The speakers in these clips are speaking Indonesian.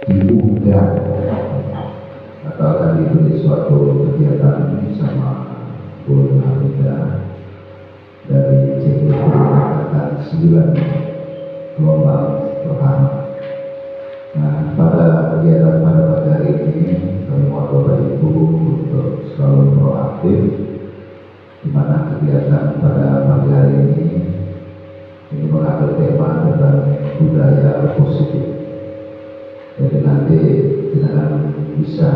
diundang atau akan diberi suatu kegiatan sama Bu Hamida dari CPP Angkatan 9 gelombang pertama. Nah, pada kegiatan pada pagi hari ini kami mohon Bapak Ibu untuk selalu proaktif, di mana kegiatan pada pagi hari ini mengambil tema tentang budaya positif. Jadi nanti kita akan bisa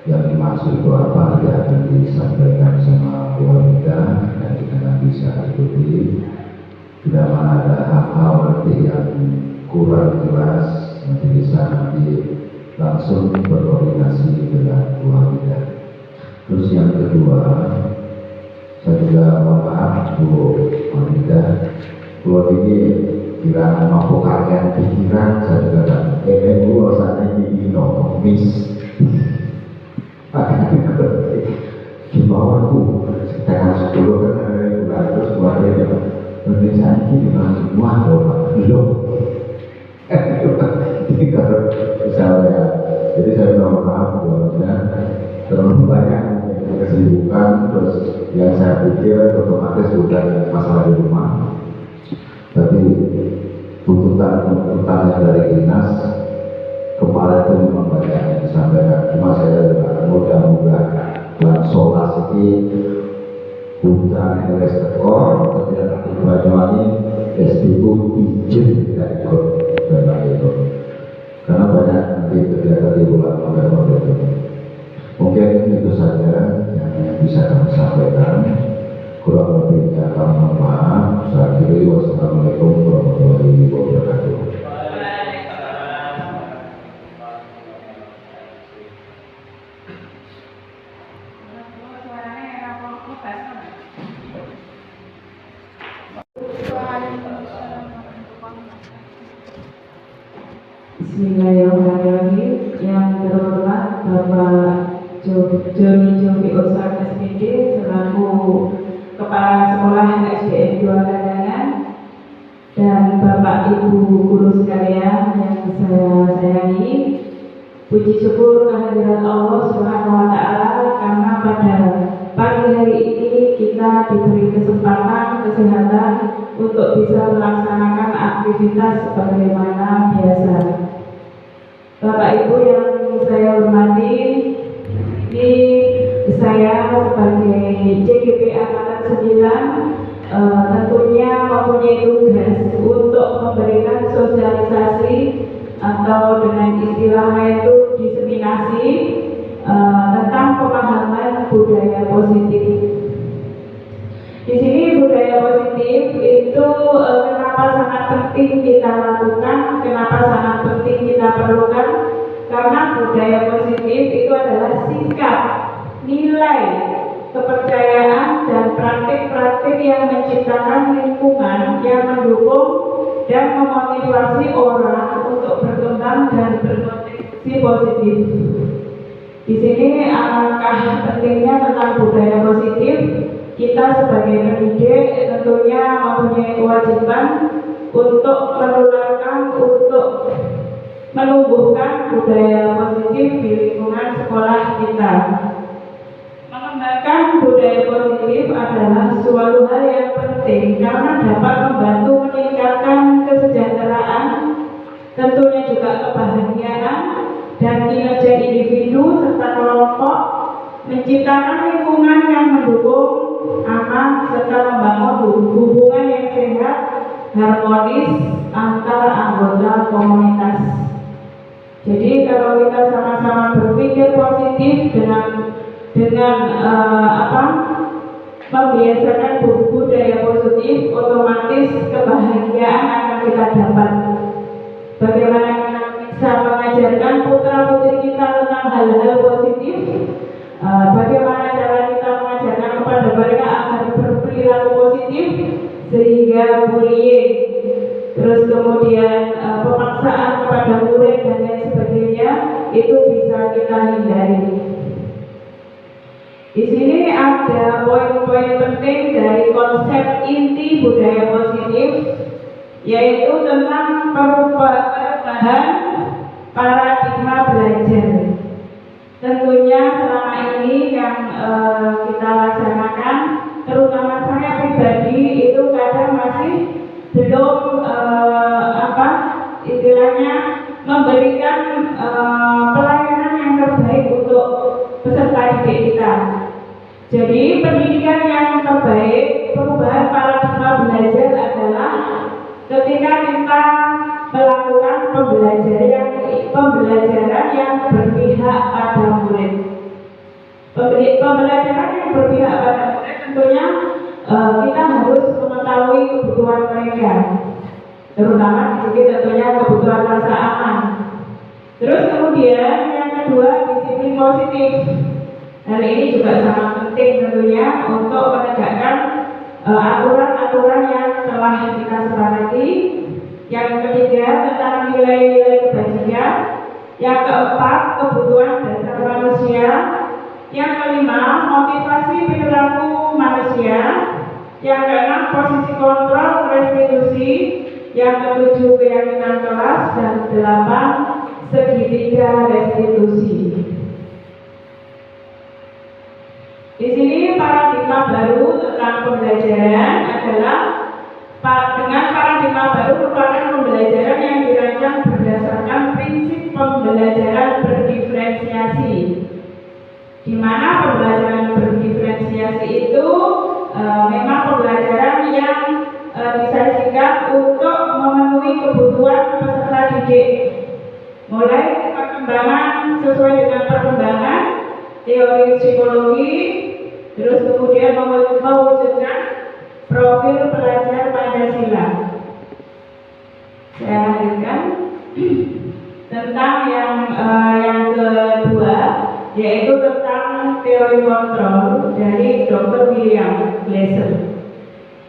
yang dimaksud itu apa nanti akan disampaikan sama keluarga dan kita akan bisa ikuti. Bila mana ada hal-hal nanti yang kurang jelas nanti bisa langsung berkoordinasi dengan keluarga. Terus yang kedua, saya juga mohon maaf Bu Hamida, kalau ini kira mampu kalian pikiran saya juga kan dulu saat ini miss di bawahku sekitar 10 kan bulan terus keluarga yang Indonesia ini dengan semua belum jadi kalau misalnya jadi saya mohon maaf bahwa terlalu banyak kesibukan terus yang saya pikir otomatis bukan masalah di rumah, tapi tuntutan yang dari dinas kemarin itu memang banyak yang disampaikan. Cuma saya mudah-mudahan bulan Solas ini hujan LS tekor kemudian nanti Banyuwangi SDU izin tidak ikut dan itu karena banyak nanti kegiatan di bulan November itu. Mungkin itu saja yang bisa kami sampaikan. Kurang lebihnya kami mohon maaf. Saya akhiri, wassalamualaikum warahmatullahi wabarakatuh. Bismillahirrahmanirrahim. Yang terhormat Bapak Joni Jovi Osar SPD selaku Kepala Sekolah SDN 2 Kandangan dan Bapak Ibu guru sekalian yang saya sayangi, puji syukur kehadirat Allah Subhanahu wa Ta'ala karena pada pagi hari ini kita diberi kesempatan kesehatan untuk bisa melaksanakan aktivitas sebagaimana biasa. Bapak Ibu yang saya hormati, ini saya sebagai CGP Angkatan 9 tentunya mempunyai tugas untuk memberikan sosialisasi atau dengan istilahnya itu diseminasi tentang pemahaman budaya positif. Di sini budaya positif itu kenapa sangat penting kita lakukan, kenapa sangat penting kita perlukan, karena budaya positif itu adalah sikap, nilai, kepercayaan dan praktik-praktik yang menciptakan lingkungan yang mendukung dan memotivasi orang untuk berkembang dan berkontribusi positif. Di sini alangkah pentingnya tentang budaya positif. Kita sebagai pendidik tentunya mempunyai kewajiban untuk menularkan, untuk menumbuhkan budaya positif di lingkungan sekolah kita. Mengembangkan budaya positif adalah suatu hal yang penting karena dapat membantu meningkatkan kesejahteraan, tentunya juga kebahagiaan dan kinerja individu serta kelompok, menciptakan lingkungan yang mendukung, aman, serta membangun hubungan yang sehat, harmonis antar anggota komunitas. Jadi kalau kita sama-sama berpikir positif dengan membiasakan budaya positif, otomatis kebahagiaan akan kita dapat. Bagaimana kita bisa mengajarkan putra-putri kita tentang hal-hal positif? Bagaimana cara kita mengajarkan kepada mereka agar berperilaku positif sehingga bullying, terus kemudian pemaksaan kepada murid dan lain sebagainya itu bisa kita hindari. Di sini ada poin-poin penting dari konsep inti budaya positif, yaitu tentang perubahan istilahnya memberikan pelayanan yang terbaik untuk peserta didik kita. Jadi pendidikan yang terbaik, perubahan paradigma belajar adalah ketika kita melakukan pembelajaran yang berpihak pada murid. Pembelajaran yang berpihak pada murid tentunya kita harus mengetahui kebutuhan mereka, terutama di sini tentunya kebutuhan rasa aman. Terus kemudian yang kedua, disiplin positif. Hal ini juga sangat penting tentunya untuk menegakkan aturan-aturan yang telah kita sepakati. Yang ketiga, tentang nilai-nilai kebajikan. Yang keempat, kebutuhan dasar manusia. Yang kelima, motivasi perilaku manusia. Yang keenam, posisi kontrol restitusi. Yang ketujuh, keyakinan kelas. Dan delapan, segitiga restitusi. Di sini paradigma baru tentang pembelajaran adalah dengan paradigma baru merupakan pembelajaran yang dirancang berdasarkan prinsip pembelajaran berdiferensiasi, di mana pembelajaran berdiferensiasi itu memang pembelajaran yang disajikan untuk memenuhi kebutuhan peserta didik, mulai perkembangan sesuai dengan perkembangan teori psikologi, terus kemudian mewujudkan profil pelajar Pancasila. Saya lanjutkan tentang yang kedua, yaitu tentang teori kontrol dari Dr. William Glasser.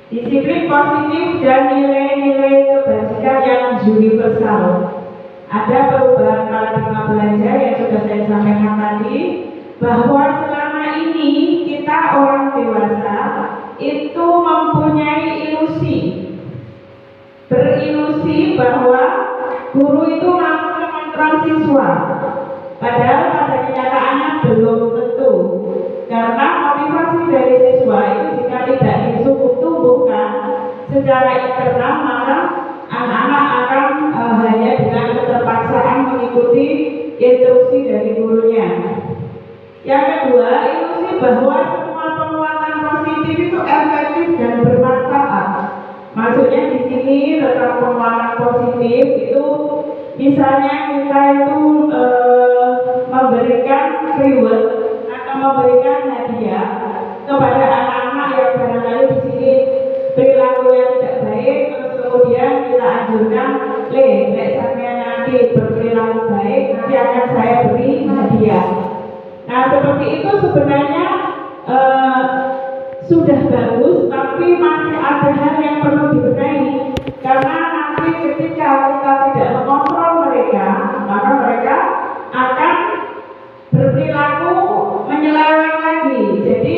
Disiplin positif dan nilai-nilai kebajikan yang universal. Ada perubahan paradigma belajar yang sudah saya sampaikan tadi, bahwa selama ini kita orang dewasa itu mempunyai berilusi bahwa guru itu mampu mengontrol siswa, padahal pada kenyataannya belum tentu, karena motivasi dari siswa itu jika tidak ditumbuhkan secara internal, maka anak-anak akan hanya dengan keterpaksaan mengikuti instruksi dari gurunya. Yang kedua, ilusi bahwa semua penguatan positif itu efektif dan bermanfaat. Maksudnya di sini tentang penguatan positif itu misalnya kita itu memberikan reward atau memberikan hadiah kepada anak-anak yang barangkali di sini perilakunya tidak baik, terus kemudian kita anjurkan, nek sampeyan nanti berperilaku baik, nanti akan saya beri hadiah. Nah, seperti itu sebenarnya sudah bagus, tapi masih ada hal yang perlu dibenahi. Karena nanti ketika kita tidak mengontrol mereka, maka mereka akan berperilaku menyeleweng lagi. Jadi,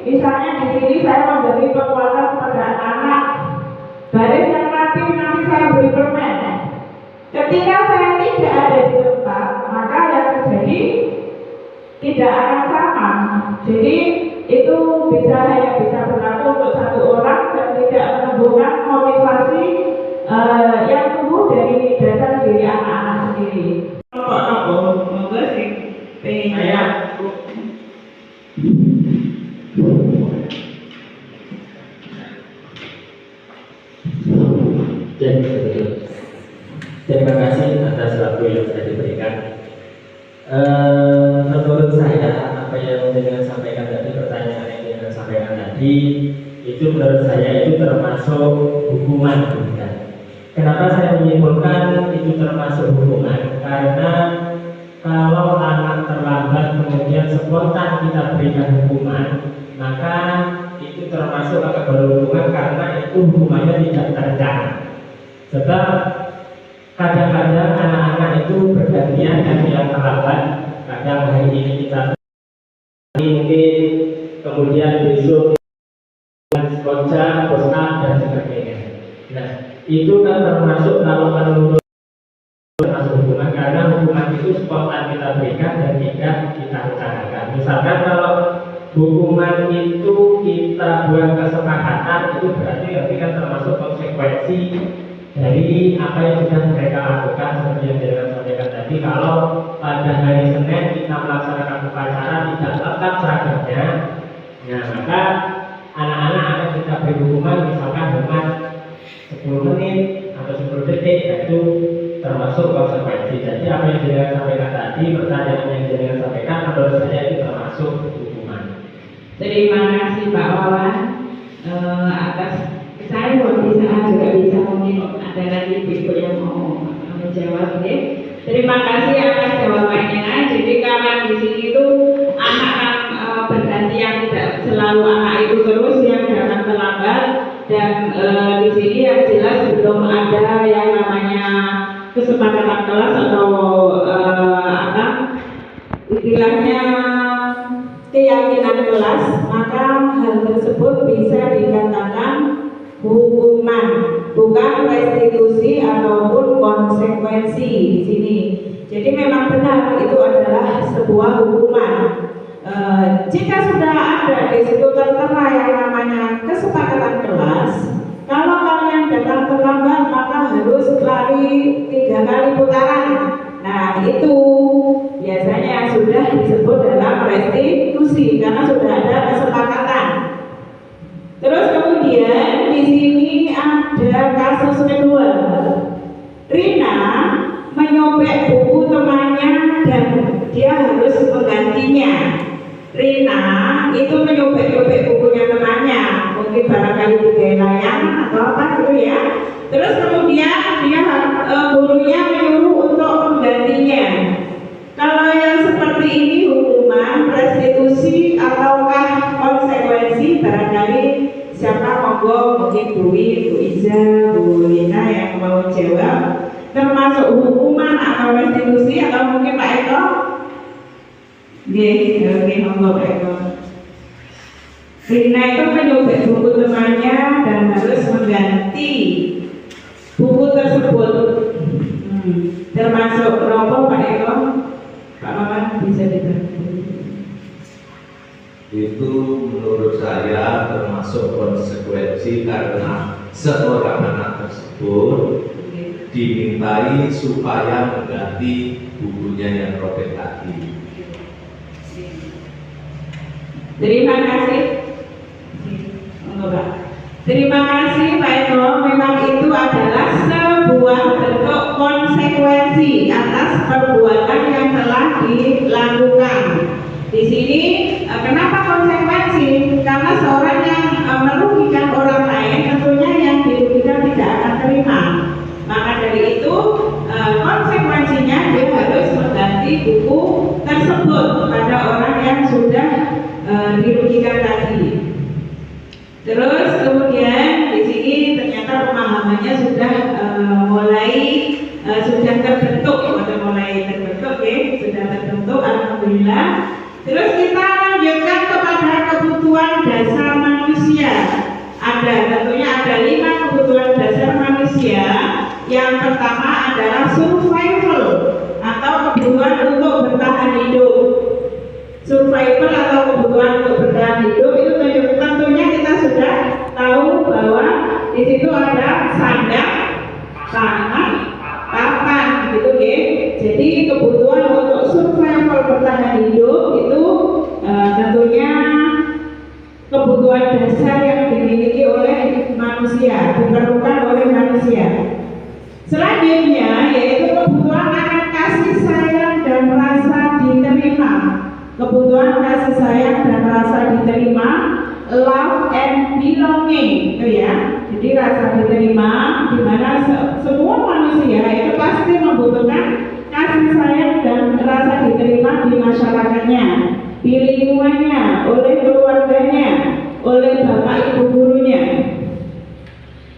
misalnya di sini saya memberi penguatan kepada anak-anak, baris yang rapi nanti saya beri permen. Ketika saya tidak ada di tempat, maka yang terjadi tidak akan sama. Jadi itu hanya bisa berlaku untuk satu orang dan tidak menumbuhkan motivasi yang tumbuh dari dasar diri anak-anak sendiri. Monggo sing pengen saya. Terima kasih atas waktu yang sudah diberikan. Menurut saya apa yang dengan sampaikan tadi, pertanyaan yang dengan sampaikan tadi itu menurut saya itu termasuk hukuman, bukan? Kenapa saya menyimpulkan itu termasuk hukuman? Karena kalau anak terlambat kemudian spontan kita berikan hukuman, maka itu termasuk agak berhubungan karena itu hukumannya tidak terencana. Sebab kadang-kadang anak-anak itu bergantian yang terlambat. Kadang hari ini kita mungkin, kemudian besok skotcha, push up dan sebagainya. Nah, itu kan termasuk kalau menurut termasuk hukuman karena hukuman itu spontan kita berikan dan tidak kita rencanakan. Misalkan kalau hukuman itu kita buat kesepakatan, itu berarti kan termasuk konsekuensi dari apa yang sudah mereka lakukan. Seperti yang saya sampaikan tadi, kalau pada hari Senin kita melaksanakan upacara tidak lengkap seragamnya, nah maka anak-anak akan kita beri hukuman misalkan dengan 10 menit atau 10 detik, itu termasuk konsekuensi. Jadi apa yang jenengan sampaikan tadi, pertanyaan yang jenengan sampaikan, menurut saya itu termasuk hukuman. Terima kasih Pak Wawan atas, saya bisa juga bisa mungkin ada nanti ibu yang mau menjawab ya. Terima kasih atas jawabannya. Jadi karena di sini itu anak kan berganti, yang tidak selalu anak itu terus yang datang terlambat, dan di sini yang jelas belum ada yang namanya kesepakatan kelas atau istilahnya keyakinan kelas, maka hal tersebut bisa dikatakan hukuman, bukan restitusi ataupun konsekuensi di sini. Jadi memang benar itu adalah sebuah hukuman. Jika sudah ada di situ tertera yang namanya kesepakatan kelas, kalau kalian datang terlambat maka harus lari 3 kali putaran. Nah itu biasanya sudah disebut dalam restitusi karena sudah ada kesepakatan. Terus kemudian di sini ada kasus kedua. Rina menyobek buku temannya dan dia harus menggantinya. Rina itu menyobek-nyobek bukunya temannya, mungkin barangkali digelayang atau apa gitu ya. Terus kemudian dia gurunya menyuruh untuk menggantinya. Kalau yang seperti ini hukuman, restitusi ataukah konsekuensi, barangkali siapa monggo, mungkin Bu Iza, Bu Lina yang mau jawab, termasuk hukuman atau restitusi, atau mungkin Pak Eko? Oke, monggo Pak Eko. Rina itu menyobek buku temannya dan harus mengganti buku tersebut. Termasuk nopo Pak Eko? Pak Maman bisa dibantu. Itu menurut saya termasuk konsekuensi karena seorang anak tersebut dimintai supaya mengganti bukunya yang robek tadi. Terima kasih. Terima kasih Pak Eko. Memang itu adalah sebuah bentuk konsekuensi atas perbuatan yang telah dilakukan. Di sini kenapa konsekuensi? Karena seorang yang merugikan orang lain, tentunya yang dirugikan tidak akan terima. Maka dari itu konsekuensinya dia harus mengganti buku tersebut pada orang yang sudah dirugikan tadi. Terus kemudian di sini ternyata pemahamannya sudah sudah terbentuk, sudah terbentuk, alhamdulillah. Terus kita lanjutkan kepada kebutuhan dasar manusia. Tentunya ada 5 kebutuhan dasar manusia. Yang pertama adalah survival atau kebutuhan untuk bertahan hidup. Survival atau kebutuhan untuk bertahan hidup itu tentunya kita sudah tahu bahwa di situ ada sandang, pangan, papan, gitu ya. Jadi kebutuhan untuk survival bertahan hidup itu tentunya kebutuhan dasar yang dimiliki oleh manusia, diperlukan oleh manusia. Selanjutnya yaitu kebutuhan akan kasih sayang dan rasa diterima. Kebutuhan kasih sayang dan rasa diterima, love and belonging, gitu ya. Jadi rasa diterima, di mana semua manusia itu pasti membutuhkan kasih sayang dan rasa diterima di masyarakatnya, di lingkungannya, oleh keluarganya, oleh bapak ibu gurunya.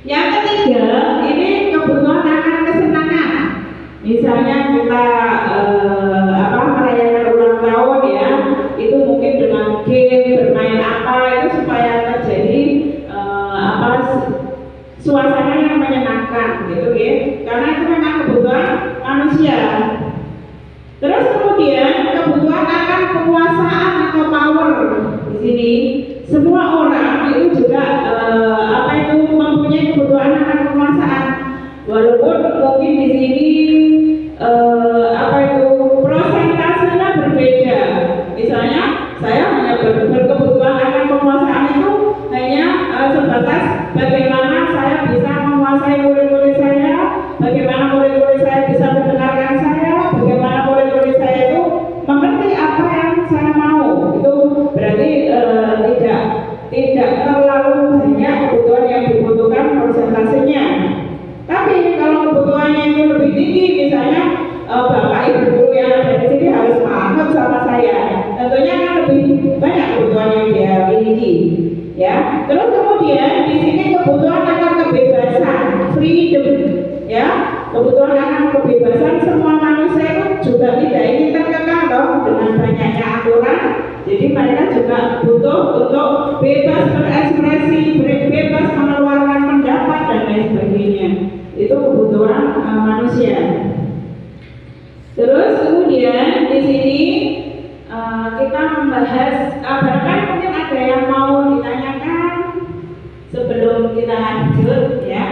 Yang ketiga, ini kebutuhan akan kesenangan. Misalnya kita merayakan ulang tahun ya, itu mungkin dengan game, bermain apa itu supaya terjadi suasana yang menyenangkan, gitu ya. Karena itu memang kebutuhan manusia. Terus kemudian kebutuhan akan kekuasaan atau power. Di sini semua orang itu juga mempunyai kebutuhan akan kekuasaan. Walaupun mungkin di sini prosentasenya berbeda. Misalnya saya hanya berkebutuhan akan penguasaan itu hanya sebatas bagaimana saya bisa menguasai murid-murid saya, bagaimana murid-murid saya bisa mendengarkan saya, bagaimana murid-murid saya itu mengerti apa yang saya mau. Itu berarti tidak terlalu banyak kebutuhan yang dibutuhkan prosentasenya. Tapi kalau kebutuhannya itu lebih tinggi, misalnya bapak ibu guru yang ada di sini harus paham sama saya, tentunya kan lebih banyak kebutuhan yang dia miliki, ya. Terus kemudian di sini kebutuhan akan kebebasan, freedom, ya. Kebutuhan akan kebebasan, semua manusia itu juga tidak ingin terkekang dong dengan banyaknya aturan. Jadi mereka juga butuh untuk bebas berekspresi, bebas mengeluarkan pendapat dan lain sebagainya. Itu kebutuhan manusia. Terus kemudian di sini kita membahas, barangkali mungkin ada yang mau ditanyakan sebelum kita lanjut, ya.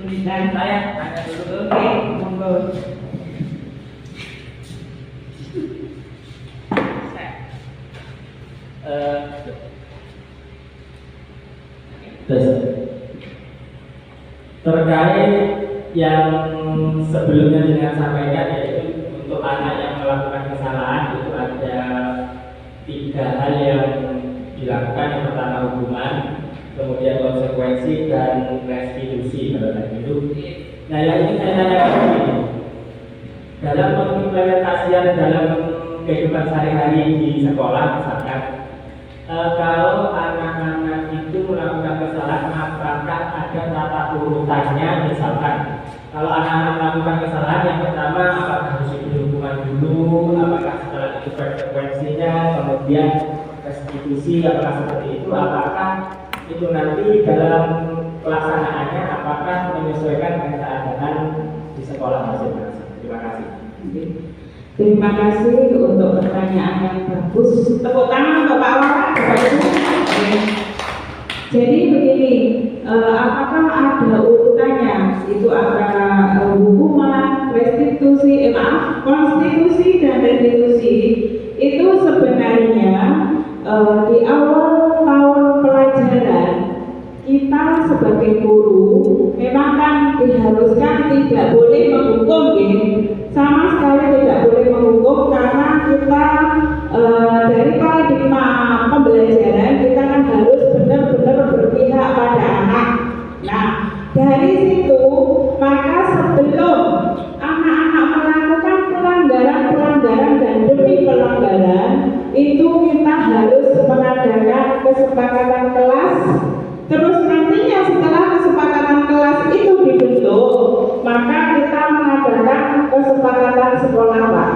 Dan saya ada dulu, oke, monggo. Terkait yang sebelumnya dengan sampaikan, yaitu untuk anak yang melakukan kesalahan itu ada 3 hal yang dilakukan. Yang pertama hukuman, kemudian konsekuensi, dan restitusi pada itu. Nah, yang ini saya tanyakan begini, dalam pengimplementasian dalam kehidupan sehari-hari di sekolah, misalkan kalau anak-anak itu melakukan kesalahan, apakah ada tata urutannya? Misalkan kalau anak-anak melakukan kesalahan, yang pertama apakah harus diberi hukuman dulu, apakah setelah itu konsekuensinya, kemudian restitusi, apakah seperti itu, apakah itu nanti dalam pelaksanaannya apakah menyesuaikan dengan keadaan di sekolah masing-masing. Terima kasih. Terima kasih untuk pertanyaan yang bagus. Tepuk tangan untuk Pak Wawan, Bapak Ibu. Jadi begini, apakah ada urutannya? Itu antara hukuman, restitusi, konstitusi dan restitusi. Itu sebenarnya di awal tahun pelajaran kita sebagai guru memang kan diharuskan tidak boleh menghukum, ya. Sama sekali tidak boleh menghukum, karena kita dari paradigma pembelajaran kita kan harus benar-benar berpihak pada anak. Nah, dari situ maka sebelum anak-anak melakukan pelanggaran dan demi pelanggaran itu kita harus mengadakan kesepakatan kelas. Terus nantinya setelah kesepakatan kelas itu dibentuk, maka kita mengadakan kesepakatan sekolah, Pak.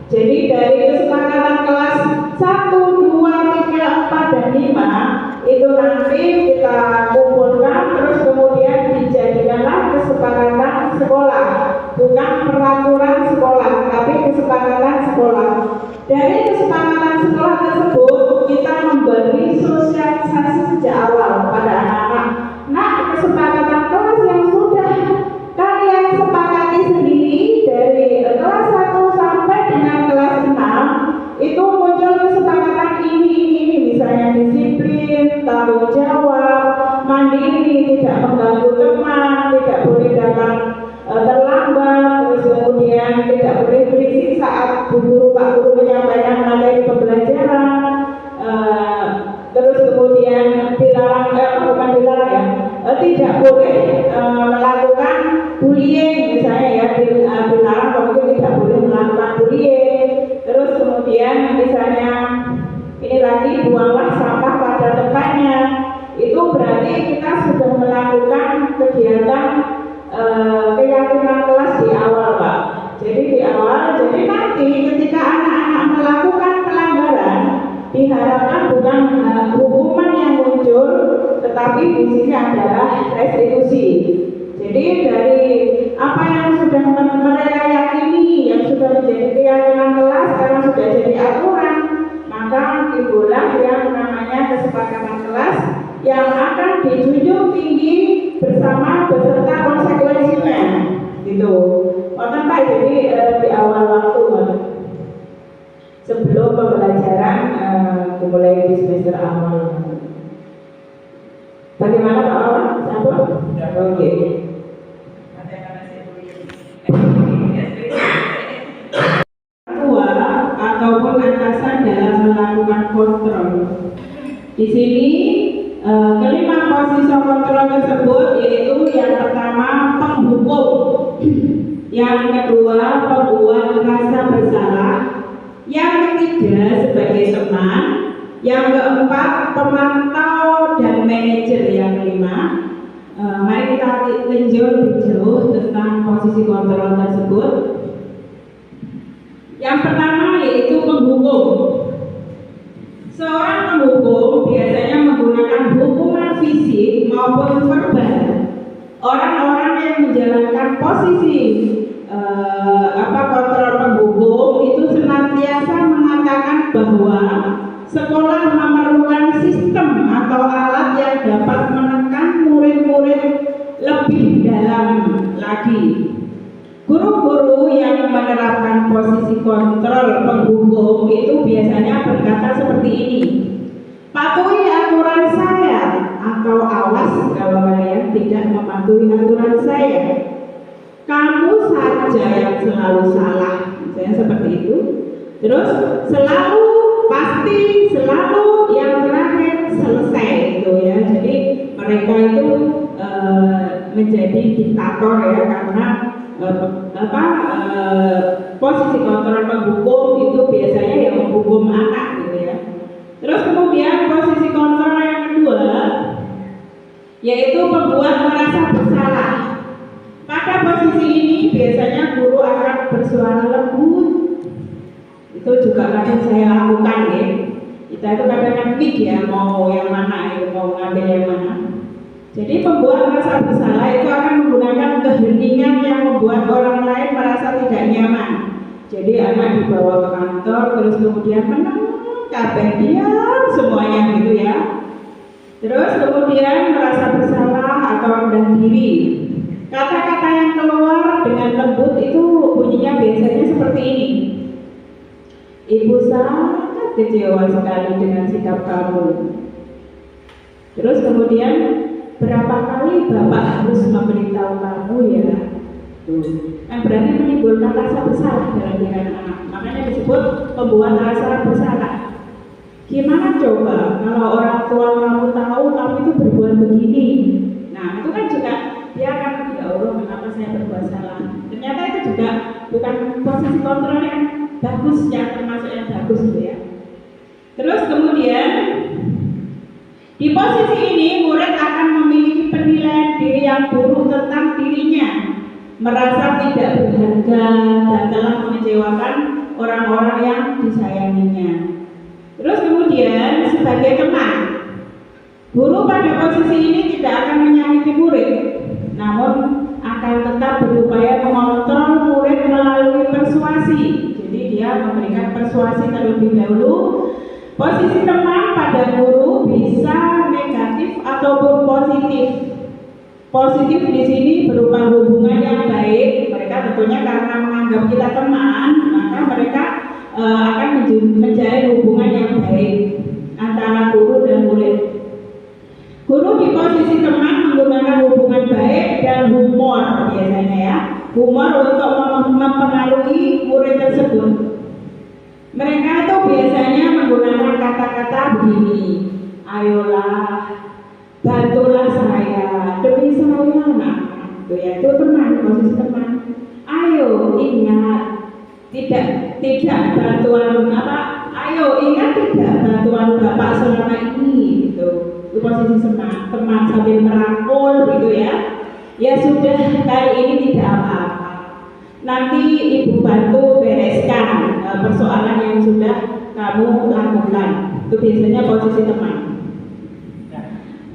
Jadi dari kesepakatan kelas 1, 2, 3, 4, dan 5 itu nanti kita kumpulkan, terus kemudian dijadikanlah kesepakatan sekolah, bukan peraturan sekolah, tapi kesepakatan sekolah. Dari kesepakatan sekolah tersebut kita memberi sosialisasi sejak awal kepada anak-anak. Nah, kesepakatan kelas yang sudah kalian sepakati sendiri dari kelas 1 sampai dengan kelas 6 itu muncul kesepakatan ini, misalnya disiplin, tanggung jawab, mandiri, tidak mengganggu teman, tidak boleh datang terlambat, terus kemudian tidak boleh berisik saat guru Pak Guru menyampaikan materi pembelajaran, terus kemudian dilarang, bukan dilarang ya, tidak boleh melakukan bullying, misalnya ya, dilarang kalau tidak boleh melakukan bullying. Terus kemudian misalnya ini lagi, buanglah sampah pada tempatnya. Itu berarti kita sudah melakukan kegiatan keyakinan kelas di awal, Pak. Jadi di awal, jadi nanti ketika anak-anak melakukan pelanggaran diharapkan bukan hukuman yang muncul, tetapi di sini adalah restitusi. Jadi dari apa yang sudah mereka yakini, yang sudah menjadi keyakinan kelas, sekarang sudah jadi aturan, maka timbullah yang namanya kesepakatan kelas yang akan dijunjung tinggi bersama beserta Wonten Pak, jadi di awal waktu sebelum pembelajaran dimulai di semester awal. Bagaimana Pak Awan? Oke. Ataupun atasan dalam melakukan kontrol. Di sini kelima posisi kontrol tersebut yaitu yang pertama penghukum, yang kedua pembuat merasa bersalah, yang ketiga sebagai teman, yang keempat pemantau dan manajer, yang kelima. Mari kita tinjau lebih jauh tentang posisi kontrol tersebut. Yang pertama yaitu penghukum. Seorang penghukum biasanya menggunakan hukuman fisik maupun verbal. Orang-orang yang menjalankan posisi kontrol penghukum itu senantiasa mengatakan bahwa sekolah memerlukan sistem atau alat yang dapat menekan murid-murid lebih dalam lagi. Guru-guru yang menerapkan posisi kontrol penghukum itu biasanya berkata seperti ini: patuhi aturan saya, atau awas kalau kalian tidak mematuhi aturan saya, kamu saja yang selalu salah, misalnya seperti itu. Terus selalu, pasti, selalu, yang terakhir selesai gitu ya. Jadi mereka itu menjadi diktator ya, karena posisi kontrol penghukum itu biasanya yang menghukum anak gitu ya. Terus kemudian posisi kontrol yang kedua yaitu pembuat merasa bersalah. Pada posisi ini biasanya guru akan bersuara lembut. Itu juga kadang saya lakukan ya. Kita itu kadang mik ya, mau yang mana ya, mau ngambil yang mana. Jadi pembuat merasa bersalah itu akan menggunakan keheningan yang membuat orang lain merasa tidak nyaman. Jadi anak dibawa ke kantor, terus kemudian menang, kabeh diam semuanya gitu ya. Terus kemudian merasa bersalah atau rendah diri. Kata-kata yang keluar dengan lembut itu bunyinya biasanya seperti ini: Ibu sangat kecewa sekali dengan sikap kamu. Terus kemudian, berapa kali Bapak harus memberitahu kamu ya? Kan berarti menimbulkan rasa bersalah dalam diri anak. Makanya disebut pembuat rasa bersalah. Gimana coba kalau orang tua kamu tahu kamu itu berbuat begini? Nah itu kan juga dia akan, ya Allah kenapa saya berbuat salah? Ternyata itu juga bukan posisi kontrol yang bagus, yang termasuk yang bagus gitu ya. Terus kemudian di posisi ini murid akan memiliki penilaian diri yang buruk tentang dirinya, merasa tidak berharga dan telah mengecewakan orang-orang yang disayanginya. Terus kemudian sebagai teman, guru pada posisi ini tidak akan menyakiti murid, namun akan tetap berupaya mengontrol murid melalui persuasi. Jadi dia memberikan persuasi terlebih dahulu. Posisi teman pada guru bisa negatif ataupun positif. Positif di sini berupa hubungan yang baik. Mereka tentunya karena menganggap kita teman, maka mereka akan menjalin hubungan yang baik antara guru dan murid. Guru di posisi teman menggunakan hubungan baik dan humor biasanya ya. Humor untuk mempengaruhi murid tersebut. Mereka itu biasanya menggunakan kata-kata begini: ayolah, bantulah saya, demi saya nak. Itu teman, posisi teman. Ayo ingat, tidak bantuan ayo ingat tidak bantuan Bapak selama ini gitu. Itu posisi teman sambil merangkul gitu ya. Ya sudah, kali ini tidak apa-apa, nanti ibu bantu bereskan persoalan yang sudah kamu lakukan. Itu biasanya posisi teman.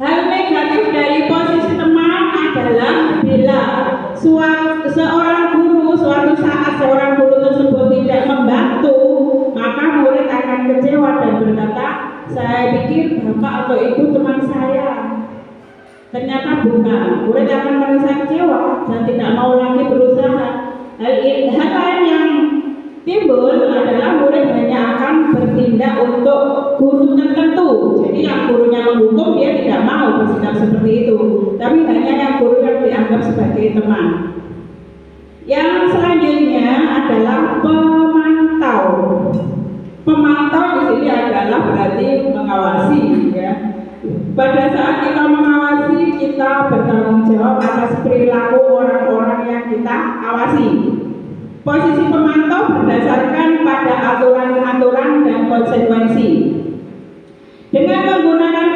Hal negatif dari posisi teman adalah bila seorang guru suatu saat seorang guru tersebut tidak membantu, maka murid akan kecewa dan berkata, saya pikir bapak atau ibu teman saya. Ternyata bukan. Murid akan merasa kecewa dan tidak mau lagi berusaha. Hal lain yang timbul adalah murid hanya akan bertindak untuk guru tertentu. Jadi yang gurunya menghukum dia tidak mau bersikap seperti itu, tapi hanya yang guru yang dianggap sebagai teman. Yang selanjutnya adalah pemantau. Pemantau di sini adalah berarti mengawasi, ya. Pada saat kita mengawasi, kita bertanggung jawab atas perilaku orang-orang yang kita awasi. Posisi pemantau berdasarkan pada aturan-aturan dan konsekuensi. Dengan menggunakan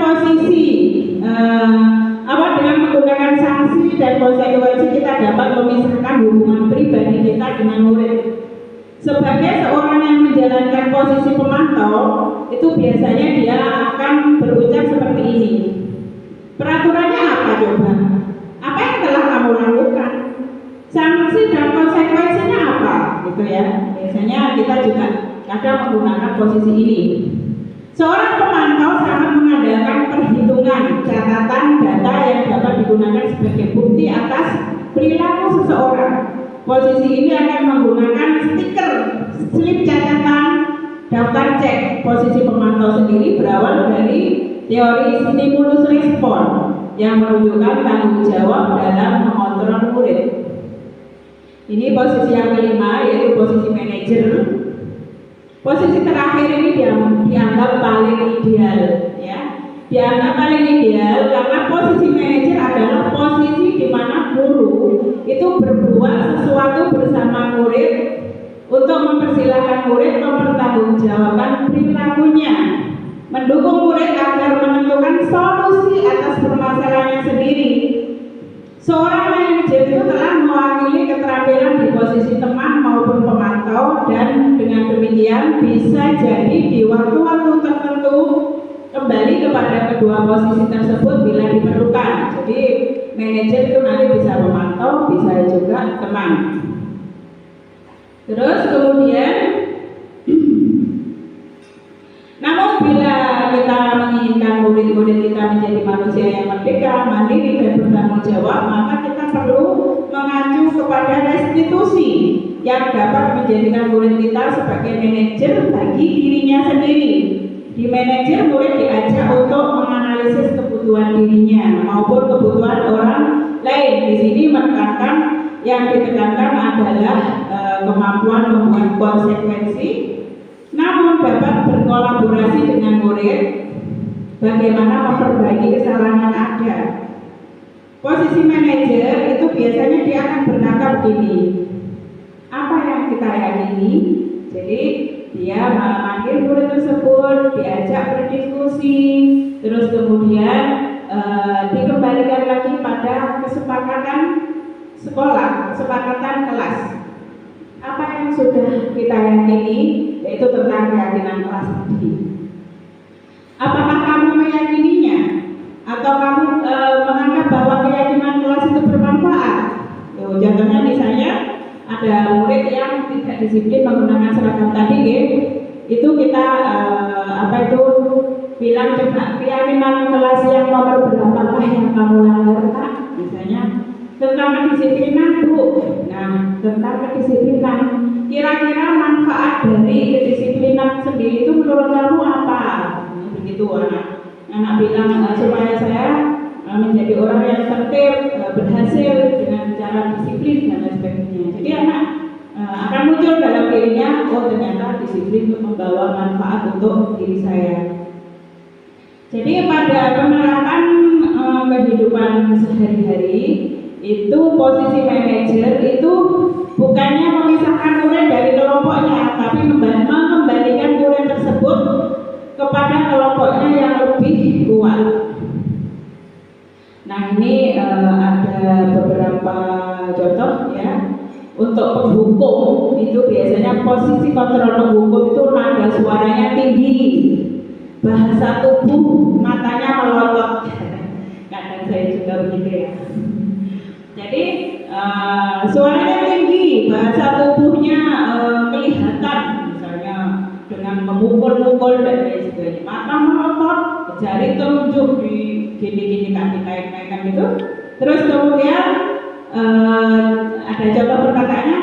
dengan menggunakan sanksi dan konsekuensi, kita dapat memisahkan hubungan pribadi kita dengan murid. Sebagai seorang yang menjalankan posisi pemantau, itu biasanya dia akan berucap seperti ini. Peraturannya apa coba? Apa yang telah kamu lakukan? Sanksi dan konsekuensinya apa? Gitu ya. Biasanya kita juga kadang menggunakan posisi ini. Seorang pemantau sangat mengandalkan perhitungan, catatan, data yang dapat digunakan sebagai bukti atas perilaku seseorang. Posisi ini akan menggunakan stiker, slip catatan, daftar cek. Posisi pemantau sendiri berawal dari teori stimulus respon yang menunjukkan tanggung jawab dalam mengontrol murid. Ini posisi yang kelima, yaitu posisi manajer. Posisi terakhir ini dianggap paling ideal, ya. Dianggap paling ideal karena posisi manajer adalah posisi di mana guru itu berbuat sesuatu bersama murid untuk mempersilahkan murid mempertanggungjawabkan perilakunya, mendukung murid agar menentukan solusi atas permasalahannya sendiri. Seorang manajer itu telah mewakili keterampilan di posisi teman maupun pemantau, dan dengan demikian bisa jadi di waktu-waktu tertentu kembali kepada kedua posisi tersebut bila diperlukan. Jadi manajer itu nanti bisa memantau, bisa juga teman. Terus kemudian namun bila kita menginginkan murid-murid kita menjadi manusia yang merdeka, mandiri, dan bertanggung jawab, maka kita perlu mengacu kepada restitusi yang dapat menjadikan murid kita sebagai manajer bagi dirinya sendiri. Di manajer, murid diajak untuk menganalisis kebutuhan dirinya maupun kebutuhan orang lain. Di sini yang ditekankan adalah kemampuan membuat konsekuensi, namun dapat berkolaborasi dengan murid bagaimana memperbaiki kesalahan yang ada. Posisi manajer itu biasanya dia akan berkata begini, apa yang kita yakini, jadi dia memanggil murid tersebut, diajak berdiskusi, terus kemudian dikembalikan lagi pada kesepakatan sekolah, kesepakatan kelas. Apa yang sudah kita yakini, yaitu tentang keyakinan kelas tadi. Apakah kamu meyakininya? Atau kamu menganggap bahwa keyakinan kelas itu bermanfaat? Contohnya misalnya ada murid yang tidak disiplin menggunakan seragam tadi, itu kita bilang coba keyakinan kelas yang nomor berapakah yang kamu langgar, Kak? Misalnya tentang kedisiplinan, Bu. Nah, tentang kedisiplinan, kira-kira manfaat dari kedisiplinan sendiri itu menurut kamu apa? Begitu anak bilang supaya saya menjadi orang yang tertib, berhasil dengan cara disiplin dan lain sebagainya. Jadi anak akan muncul dalam dirinya, oh ternyata disiplin itu membawa manfaat untuk diri saya. Jadi pada penerapan kehidupan sehari-hari itu posisi manajer itu bukannya memisahkan murid dari kelompoknya, tapi mengembalikan murid tersebut kepada kelompoknya yang lebih kuat. Nah, ini ada beberapa contoh ya. Untuk penghukum itu biasanya posisi kontrol penghukum itu nada suaranya tinggi, bahasa tubuh matanya melotot. Kadang saya juga begitu ya. Jadi suaranya tinggi, bahasa tubuhnya kelihatan, misalnya dengan memukul-mukul dan lain sebagainya. Mata melotot, jari telunjuk di gini-gini kaki naik-naikan gitu. Terus kemudian ada contoh perkataannya,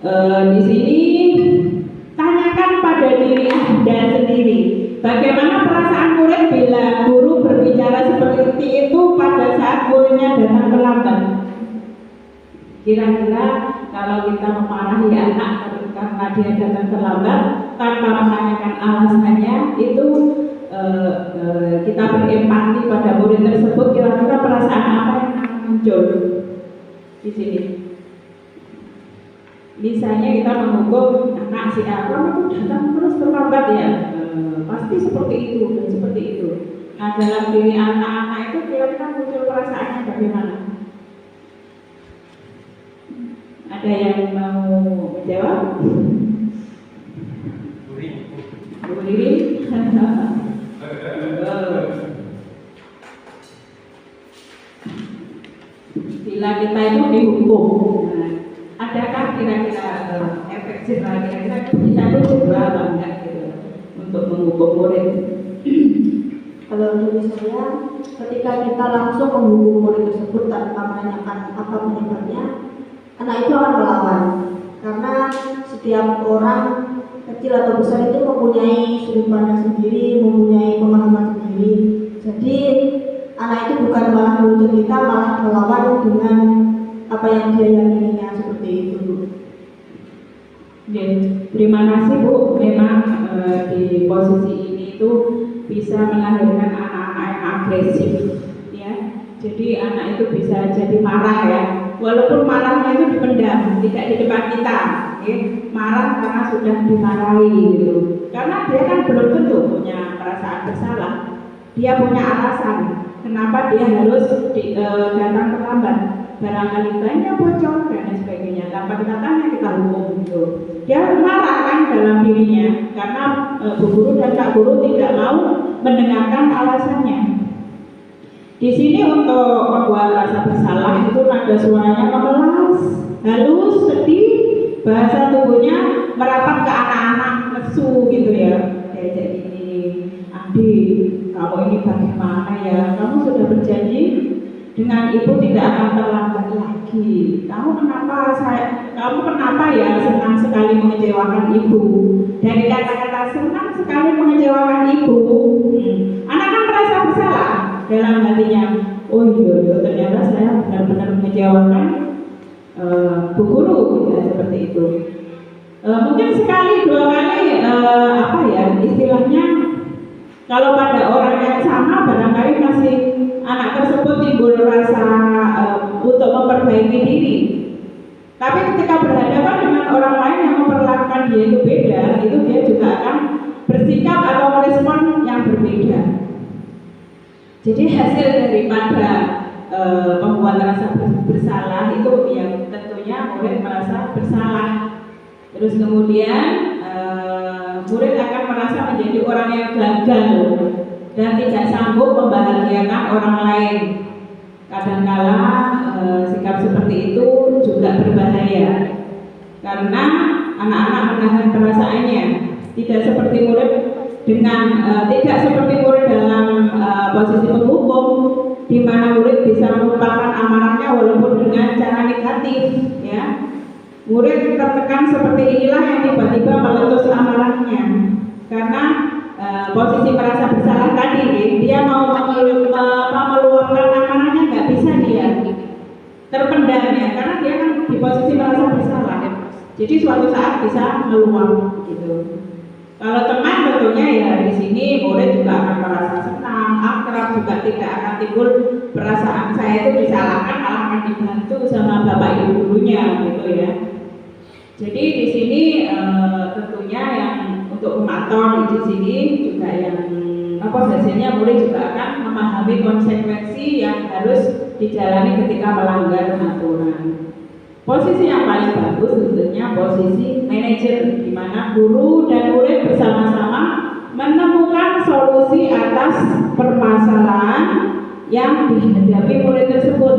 Di sini tanyakan pada diri Anda sendiri, bagaimana perasaan murid bila guru berbicara seperti itu pada saat muridnya datang terlambat. Kira-kira kalau kita memarahi anak karena dia datang terlambat tanpa menanyakan alasannya, itu kita berempati pada murid tersebut, kira-kira perasaan apa yang akan muncul di sini? Misalnya kita menghukum anak si A, kamu datang terus terlambat ya, pasti seperti itu dan seperti itu. Nah, dalam diri anak-anak itu kira-kira muncul perasaannya bagaimana? Ada yang mau menjawab? Bu Riri? Bila kita itu dihukum, adakah kira-kira efek jerah, kira-kira kita itu jerah atau enggak gitu untuk menghukum murid? Kalau dari saya, ketika kita langsung menghukum murid tersebut tanpa menanyakan apa penyebabnya, anak itu akan melawan. Karena setiap orang kecil atau besar itu mempunyai sudut pandang sendiri, mempunyai pemahaman sendiri. Jadi anak itu bukan malah menuntut kita, malah melawan dengan apa yang dia yakininya, seperti itu, Bu. Ya, terima kasih Bu. Memang di posisi ini itu bisa melahirkan anak-anak yang agresif, ya. Jadi anak itu bisa jadi marah ya, walaupun marahnya itu dipendam, tidak di depan kita, ya. Marah karena sudah dimarahi gitu. Karena dia kan belum tentu punya perasaan bersalah, dia punya alasan kenapa dia harus datang terlambat. Barangkali banyak bocor dan sebagainya. Tanpa kita tanya, kita hukum gitu. Dia marah kan dalam dirinya karena Bu Guru dan Kak Guru tidak mau mendengarkan alasannya. Di sini untuk membuat rasa bersalah itu nada suaranya memelas, halus, sedih, bahasa tubuhnya merapat ke anak-anak, lesu gitu ya. Kayak jadi, Andi, kamu ini bagaimana ya? Kamu sudah berjanji dengan ibu tidak akan terlambat lagi. Kamu kenapa ya senang sekali mengecewakan ibu? Dari kata-kata senang sekali mengecewakan ibu, anak kan merasa bersalah dalam hatinya. Oh iya, ternyata saya benar-benar mengecewakan Bu Guru, ya, seperti itu. Mungkin sekali dua kali istilahnya, kalau pada orang yang sama barangkali masih anak tersebut timbul rasa untuk memperbaiki diri. Tapi ketika berhadapan dengan orang lain yang memperlakukan dia itu beda, itu dia juga akan bersikap atau merespon yang berbeda. Jadi hasil daripada membuat rasa bersalah itu yang tentunya murid merasa bersalah. Terus kemudian murid akan merasa menjadi orang yang gagal dan tidak sanggup membahagiakan orang lain. Kadangkala sikap seperti itu juga berbahaya karena anak-anak menahan perasaannya. Tidak seperti murid dalam posisi menghukum, di mana murid bisa melupakan amarahnya walaupun dengan cara negatif, ya. Murid tertekan seperti inilah yang tiba-tiba meletus amarahnya karena posisi merasa bersalah tadi, dia mau meluapkan amarahnya nggak bisa, dia terpendam ya, karena dia kan di posisi merasa bersalah. Jadi suatu saat bisa meluap gitu. Kalau teman tentunya ya di sini murid juga akan merasa senang, akrab, juga tidak akan timbul perasaan saya itu disalahkan, malah akan dibantu sama bapak ibu gurunya gitu ya. Jadi di sini tentunya yang untuk pematon di sini juga yang hasilnya murid juga akan memahami konsekuensi yang harus dijalani ketika melanggar aturan. Posisi yang paling bagus tentunya posisi manajer, di mana guru dan murid bersama-sama menemukan solusi atas permasalahan yang dihadapi murid tersebut.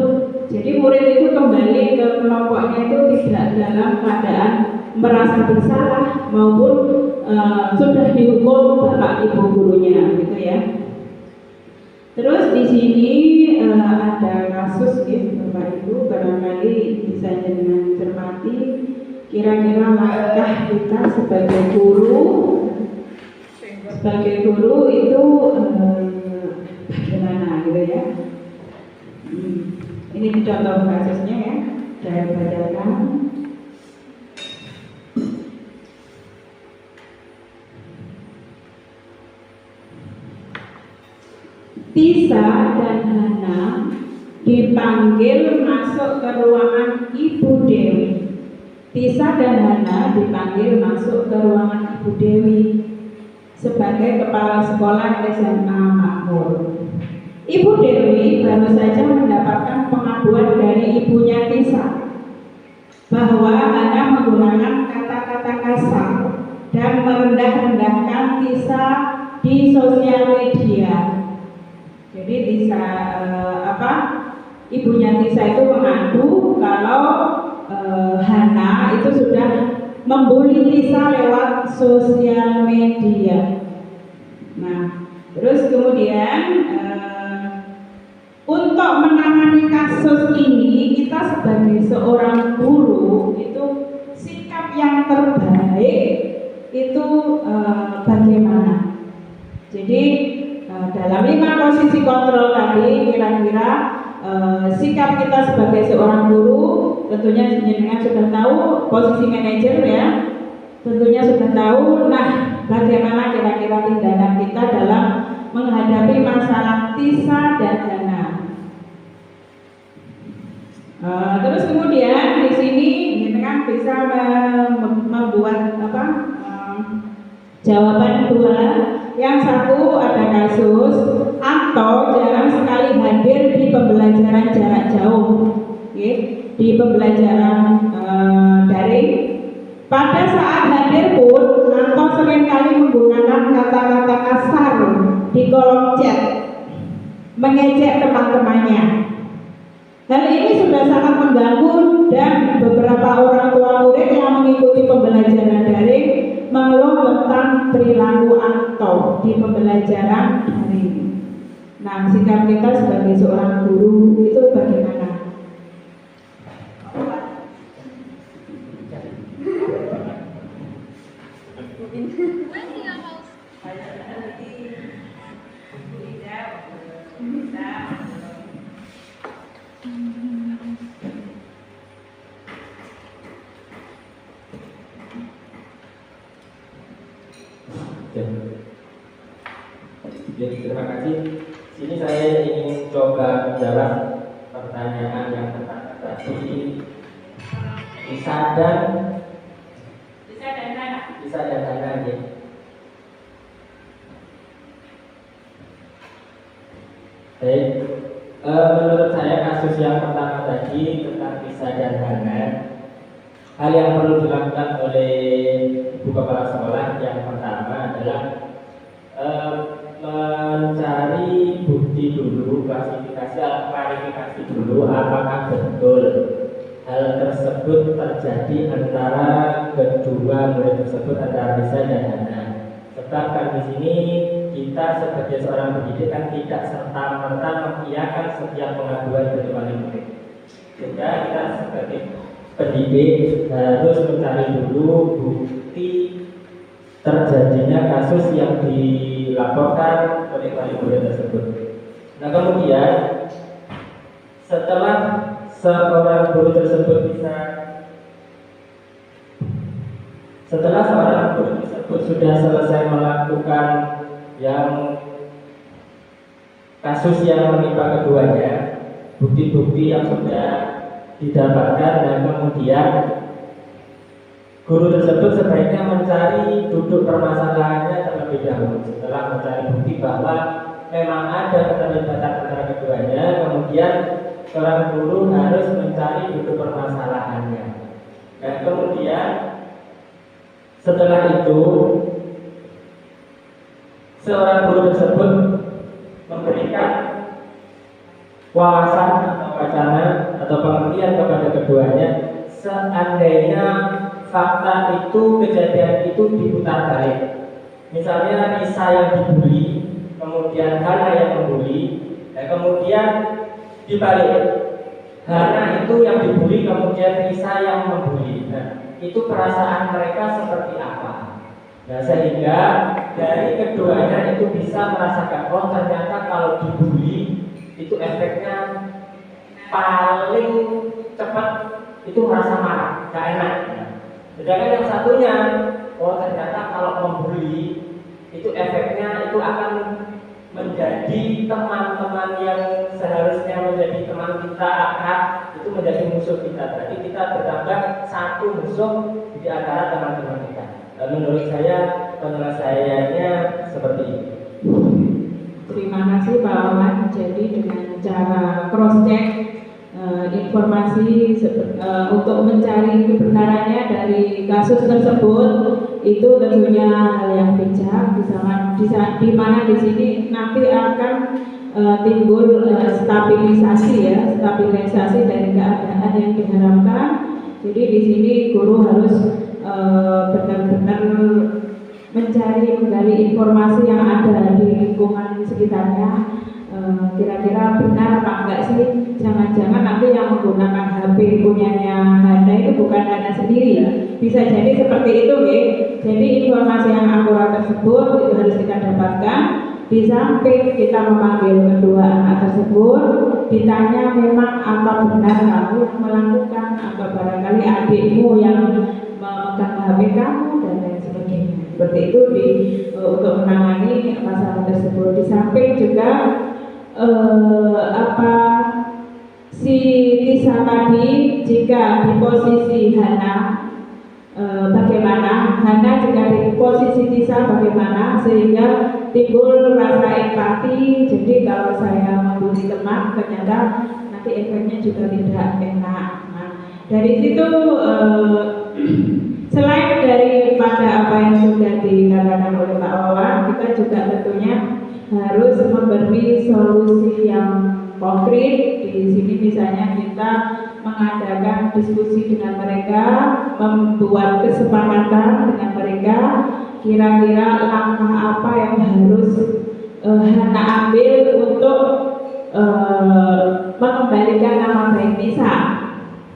Jadi murid itu kembali ke kelompoknya itu tidak dalam keadaan merasa bersalah maupun sudah dihukum bapak ibu gurunya, gitu ya. Terus di sini ada kasus ya Bapak Ibu, barangkali bisa dengan cermati kira-kira langkah kita sebagai guru itu bagaimana gitu ya. Ini contoh kasusnya ya, saya bacakan. Tisa dan Hana dipanggil masuk ke ruangan Ibu Dewi. Tisa dan Hana dipanggil masuk ke ruangan Ibu Dewi sebagai kepala sekolah SMA Makmur. Ibu Dewi baru saja mendapatkan pengaduan dari ibunya Tisa bahwa Hana menggunakan kata-kata kasar dan merendah-rendahkan Tisa di sosial media. Jadi Tisa ibunya Tisa itu mengadu kalau Hana itu sudah membuli Tisa lewat sosial media. Nah, terus kemudian untuk menangani kasus ini kita sebagai seorang guru itu sikap yang terbaik itu bagaimana? Jadi dalam 5 posisi kontrol tadi kira-kira sikap kita sebagai seorang guru tentunya jenengan sudah tahu posisi manajer ya, tentunya sudah tahu. Nah, bagaimana kira-kira tindakan kita dalam menghadapi masalah Tisa dan Hana. Terus kemudian di sini jenengan bisa membuat jawaban 2. Yang satu ada kasus atau jarang sekali hadir di pembelajaran jarak jauh, di pembelajaran daring. Pada saat hadir pun atau seringkali menggunakan kata-kata kasar di kolom chat, mengejek teman-temannya. Hal ini sudah sangat mengganggu dan beberapa orang tua murid yang mengikuti pembelajaran daring mengeluh tentang perilaku Anto di pembelajaran daring. Nah, sikap kita sebagai seorang guru itu bagaimana? Ya, terima kasih. Sini saya ingin coba menjawab pertanyaan yang pertama tadi. Tisa dan Hana ya. Baik, menurut saya kasus yang pertama tadi tentang Tisa dan Hana, hal yang perlu dilakukan oleh ibu kepala sekolah yang pertama adalah mencari bukti dulu, klarifikasi dulu apakah betul hal tersebut terjadi antara kedua murid tersebut, antara Tisa dan Hana. Sebab kan di sini kita sebagai seorang pendidik kan tidak serta-merta mengiyakan setiap pengaduan dari wali murid. Sehingga kita sebagai pendidik harus mencari dulu bukti terjadinya kasus yang dilaporkan oleh wali murid tersebut. Nah, kemudian setelah seorang guru tersebut sudah selesai melakukan yang kasus yang menimpa keduanya, bukti-bukti yang sudah didapatkan, dan kemudian guru tersebut sebaiknya mencari duduk permasalahannya terlebih dahulu. Setelah mencari bukti bahwa memang ada keterlibatan antara keduanya, kemudian seorang guru harus mencari duduk permasalahannya. Dan kemudian setelah itu seorang guru tersebut memberikan wawasan atau wacana atau pengertian kepada keduanya seandainya fakta itu, kejadian itu diputar balik. Misalnya Tisa yang dibully, kemudian Hana yang membuli, dan kemudian dibalik, Hana itu yang dibully, kemudian Tisa yang membuli. Nah, itu perasaan mereka seperti apa. Nah, sehingga dari keduanya itu bisa merasakan, oh ternyata kalau dibully itu efeknya paling cepat itu merasa marah, gak enak. Sedangkan yang satunya, oh ternyata kalau membuli itu efeknya itu akan menjadi teman-teman yang seharusnya menjadi teman kita akrab itu menjadi musuh kita. Berarti kita bertambah satu musuh di antara teman-teman kita. Menurut saya penyelesaiannya seperti ini. Terima kasih Pak Wawan. Jadi dengan cara cross check informasi untuk mencari kebenarannya dari kasus tersebut itu tentunya hal yang bijak, di mana di sini nanti akan timbul stabilisasi dari keadaan yang diharapkan. Jadi di sini guru harus benar-benar menggali informasi yang ada di lingkungan sekitarnya. Kira-kira benar apa enggak sih? Jangan-jangan nanti yang menggunakan HP punyanya Hana itu bukan Hana sendiri ya. Bisa jadi seperti itu ya. Jadi informasi yang akurat tersebut itu harus kita dapatkan. Di samping kita memanggil kedua anak tersebut, ditanya memang apa benar kamu yang melakukan, apa barangkali adikmu yang memegang HP kamu dan lain sebagainya. Seperti itu untuk menangani masalah tersebut. Di samping juga si Lisa tadi jika di posisi Hana bagaimana, Hana jika di posisi Lisa bagaimana, sehingga timbul rasa empati. Jadi kalau saya membuli teman ternyata nanti efeknya juga tidak enak. Nah, dari situ selain daripada apa yang sudah dikatakan oleh Pak Wawan, kita juga tentunya harus memberi solusi yang konkret. Di sini misalnya kita mengadakan diskusi dengan mereka, membuat kesepakatan dengan mereka, kira-kira langkah apa yang harus Hana ambil untuk mengembalikan nama baik Lisa.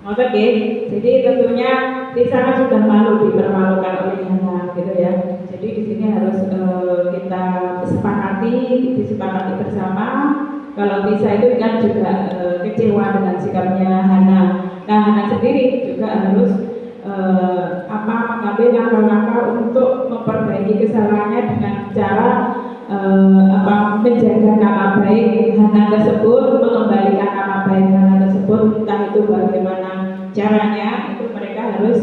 Oke, jadi tentunya Lisa kan sudah malu dipermalukan oleh Hana, gitu ya. Jadi di sini harus kita disepakati bersama. Kalau Lisa itu kan juga kecewa dengan sikapnya Hana. Nah, Hana sendiri juga harus mengambil langkah-langkah untuk memperbaiki kesalahannya dengan cara menjaga nama baik Hana tersebut, mengembalikan nama baik Hana tersebut. Entah itu bagaimana caranya, itu mereka harus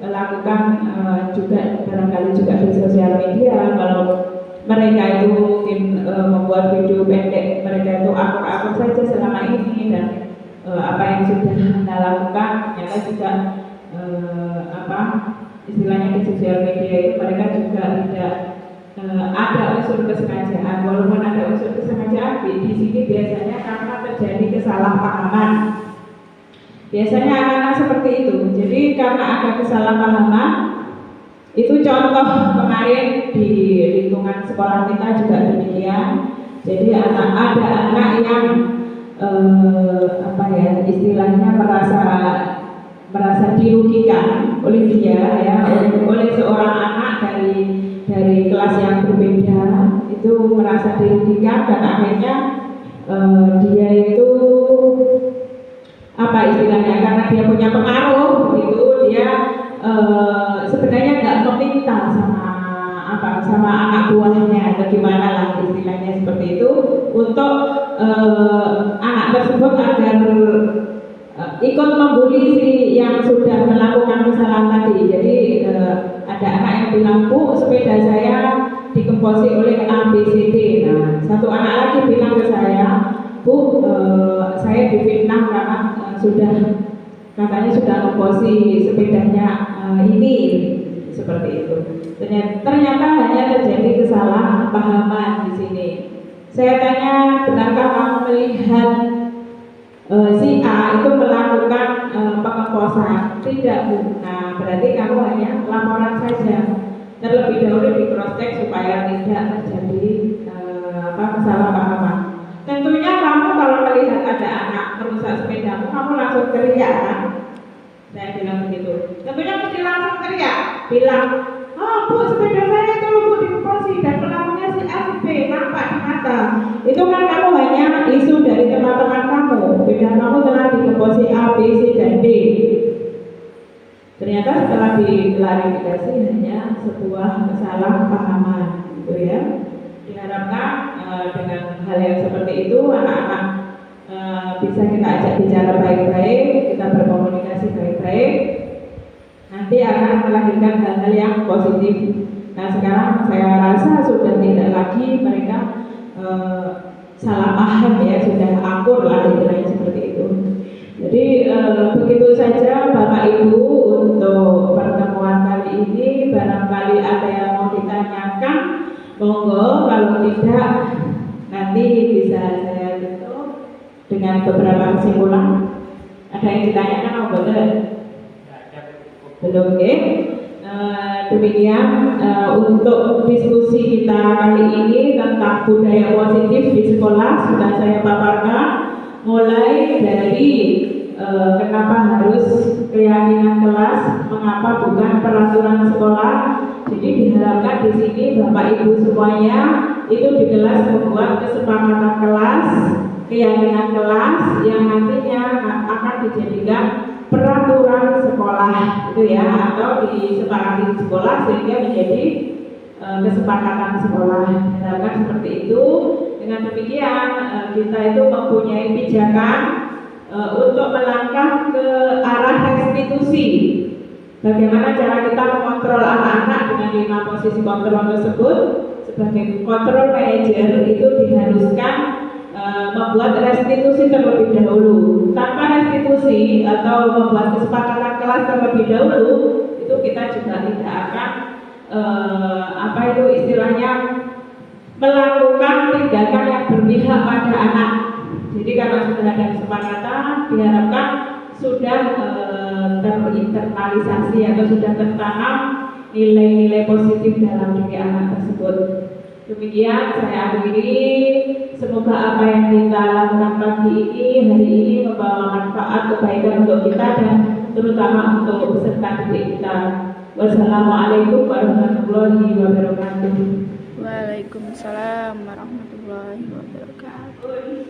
lakukan juga barangkali juga di sosial media. Kalau mereka itu mungkin membuat video pendek, mereka itu akur-akur saja selama ini, dan apa yang sudah Hana lakukan ternyata juga istilahnya di sosial media itu mereka juga tidak ada unsur kesengajaan. Walaupun ada unsur kesengajaan, di sini biasanya karena terjadi kesalahpahaman. Biasanya anak-anak seperti itu. Jadi karena ada kesalahpahaman, itu contoh kemarin di lingkungan sekolah kita juga demikian. Jadi ada anak yang istilahnya merasa dirugikan oleh dia ya, oleh seorang anak dari kelas yang berbeda, itu merasa dirugikan, dan akhirnya dia itu istilahnya karena dia punya pengaruh itu, dia sebenarnya nggak meminta sama anak buahnya atau gimana lah istilahnya seperti itu, untuk anak tersebut agar ikut membuli si yang sudah melakukan kesalahan tadi. Jadi ada anak yang bilang, Bu, sepeda saya dikemposi oleh ABCD. Nah, satu anak lagi bilang ke saya, Bu, saya difitnah karena katanya sudah ngemposi sepedanya ini, seperti itu. Ternyata hanya terjadi kesalahpahaman di sini. Saya tanya, benarkah kamu melihat si A itu melakukan pengemposan? Tidak, Bu. Nah, berarti kamu hanya laporan saja. Terlebih dahulu di cross check supaya tidak terjadi kesalahpahaman. Tentunya kamu kalau melihat ada anak merusak sepedamu, kamu langsung teriak kan? Saya bilang begitu. tentunya mesti langsung teriak, bilang, oh bu, sepeda saya itu bu dikeposi dan pelakunya si A si B, nampak di mata. Itu kan kamu hanya isu dari teman-teman kamu, sepeda kamu telah dikeposi A, B, C, dan D. Ternyata setelah diklarifikasi hanya sebuah kesalahpahaman, gitu ya. Diharapkan dengan hal yang seperti itu anak-anak bisa kita ajak bicara baik-baik, kita berkomunikasi baik-baik, nanti akan melahirkan hal-hal yang positif. Nah sekarang saya rasa sudah tidak lagi mereka salah paham ya, sudah akur lah istilahnya seperti itu. Jadi begitu saja Bapak Ibu untuk pertemuan kali ini. Barangkali ada yang mau ditanyakan, monggo, kalau tidak nanti bisa saya tutup dengan beberapa kesimpulan. Ada yang ditanyakan apa betul? Belum, oke. Demikian untuk diskusi kita kali ini tentang budaya positif di sekolah sudah saya paparkan, mulai dari kenapa harus keyakinan kelas, mengapa bukan peraturan sekolah. Jadi diharapkan di sini Bapak Ibu semuanya itu di kelas membuat kesepakatan kelas, keyakinan kelas yang nantinya akan dijadikan peraturan sekolah itu ya, atau disepakati di sekolah sehingga menjadi kesepakatan sekolah. Diharapkan seperti itu. Dengan demikian kita itu mempunyai pijakan untuk melangkah ke arah restitusi. Bagaimana cara kita mengontrol anak-anak dengan 5 posisi kontrol tersebut. Sebagai kontrol manager itu diharuskan membuat restitusi terlebih dahulu. Tanpa restitusi atau membuat kesepakatan kelas terlebih dahulu, itu kita juga tidak akan istilahnya melakukan tindakan yang berpihak pada anak. Jadi karena sudah ada kesepakatan, diharapkan sudah terinternalisasi atau sudah tertanam nilai-nilai positif dalam diri anak tersebut. Demikian saya akhiri. Semoga apa yang kita lakukan pagi ini, hari ini membawa manfaat kebaikan untuk kita dan terutama untuk peserta didik kita. Wassalamualaikum warahmatullahi wabarakatuh. Waalaikumsalam warahmatullahi wabarakatuh.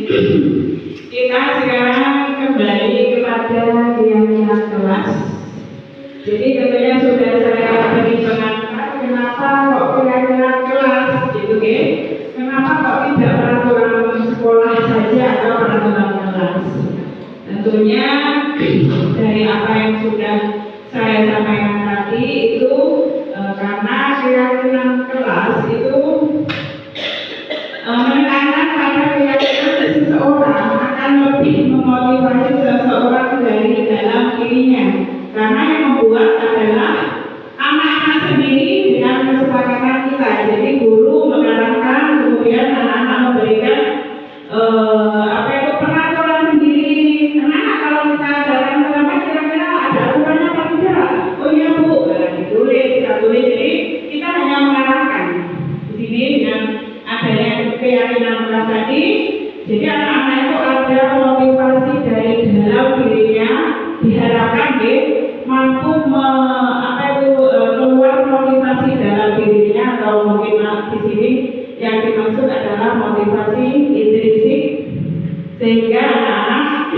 Kita sekarang kembali kepada keyakinan kelas. Jadi tentunya sudah saya beri pengantar kenapa kok keyakinan kelas gitu ya. Kenapa kok tidak peraturan sekolah saja atau peraturan kelas? Tentunya dari apa yang sudah saya sampaikan tadi itu karena keyakinan kelas itu menekankan pada keyakinan seseorang akan lebih memotivasi seseorang dari dalam dirinya, karena yang membuat adalah anak-anak sendiri dengan kesepakatan kita. Jadi guru menerangkan, kemudian anak-anak memberikan peraturan sendiri. Anak-anak kalau kita jalan selama kira-kira ada aturannya apa tidak? Oh iya Bu, ditulis. Jadi kita hanya mengarahkan di sini dengan adanya keyakinan kelas tadi. Jadi anak-anak itu ada motivasi dari dalam dirinya, diharapkan mampu keluar motivasi dalam dirinya, atau mungkin di sini yang dimaksud adalah motivasi intrinsik, sehingga anak-anak